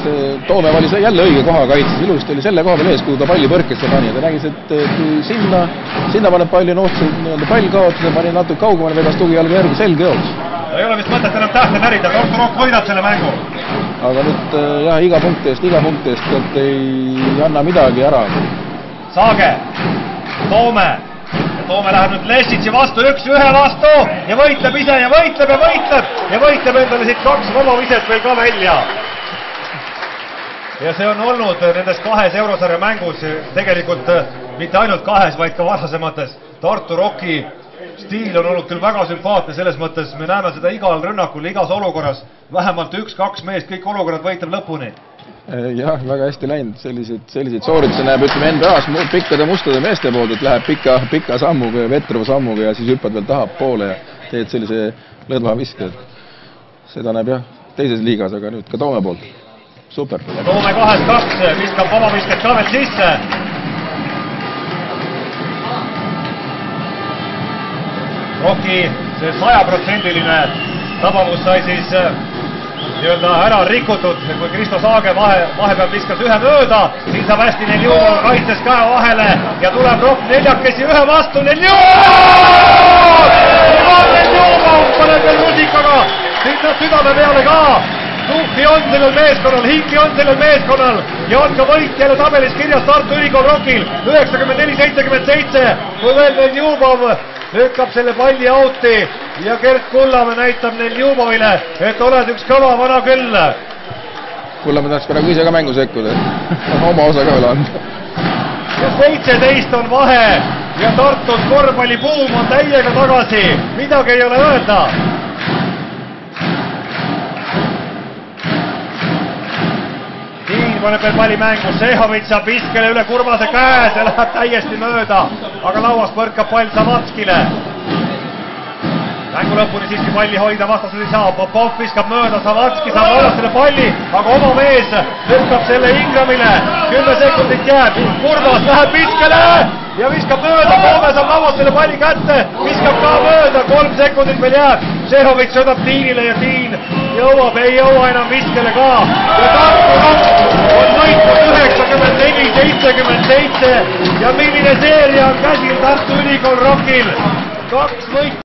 see Toome valis jälle õige koha kaitses, ilusti oli selle koha peal ees, kuhu ta palli põrkesse pani ja ta nägis, et kui sinna paneb palli nohtsid pall kaotada, pani natuke kaugemale, vedas tugijalga järgi, selge jooks. Ei ole vist mõtet enam tähte närida, Tartu Rock võidab selle mängu. Aga nüüd jah, iga punkti eest, et ei anna midagi ära. Saage, Toome läheb nüüd Lešitsi vastu, 1-1 vastu ja võitleb ise ja võitleb endale siit 2 vabaviset veel ka välja. Ja see on olnud nendes 2 eurosarja mängus, tegelikult mitte ainult 2, vaid ka varasemates. Tartu Rocki stiil on olnud küll väga sümpaatne, selles mõttes me näeme seda igal rünnakul, igas olukorras, vähemalt 1-2 meest, kõik olukorrad võitleb lõpuni. Jah, väga hästi läinud, selliseid sooritusi näeb, ütleme NBA-s pikkade mustade meeste poolt, et läheb pika sammuga ja vetrava sammuga ja siis hüppad veel tahapoole ja teed sellise lõdva viske. Seda näeb jah teises liigas, aga nüüd ka Toome poolt. Super. Ja Toome 2-2, viskab vabavisket ka veel sisse. Rocki see 100%-line tabavus sai siis nii-öelda ära rikutud, kui Kristo Saage vahepeal viskas ühe mööda, siin saab hästi Neljubov kaitses käe vahele ja tuleb Rock neljakesi ühe vastu, Neljubov! Neljubov paneb veel rusikaga, sinna südame peale ka. Tuhvi on sellel meeskonnal, hingi on sellel meeskonnal ja on ka võit jälle tabelis kirjas Tartu Ülikool Rockil 94-77, kui veel Neljubov lükkab selle palli auti ja Gert Kullamäe näitab Neljubovile, et oled üks kõva vana küll. Kullamäe tahaks praegu ise ka mängu sekkuda, oma osa ka veel anda. Ja 17 on vahe ja Tartus korvpallibuum on täiega tagasi, midagi ei ole öelda. Tiin paneb veel palli mängu, Šehovits saab viskele üle Kurvase käe, see läheb täiesti mööda, aga lauas põrkab pall Savatskile. Mängu lõpuni siiski palli hoida vastased ei saa, Popov viskab mööda, Savatski saab olla selle palli, aga oma mees lükkab selle Ingramile, 10 sekundit jääb, Kurvas läheb viskele ja viskab mööda, Toome saab lauas selle palli kätte, viskab ka mööda, 3 sekundit veel jääb, Šehovits söödab Tiinile ja Tiin jõuab, ei jõua enam viskele ka ja Tartu Rock on võitnud 94-77 ja milline seeria on käsil Tartu Ülikool Rockil, 2 võit.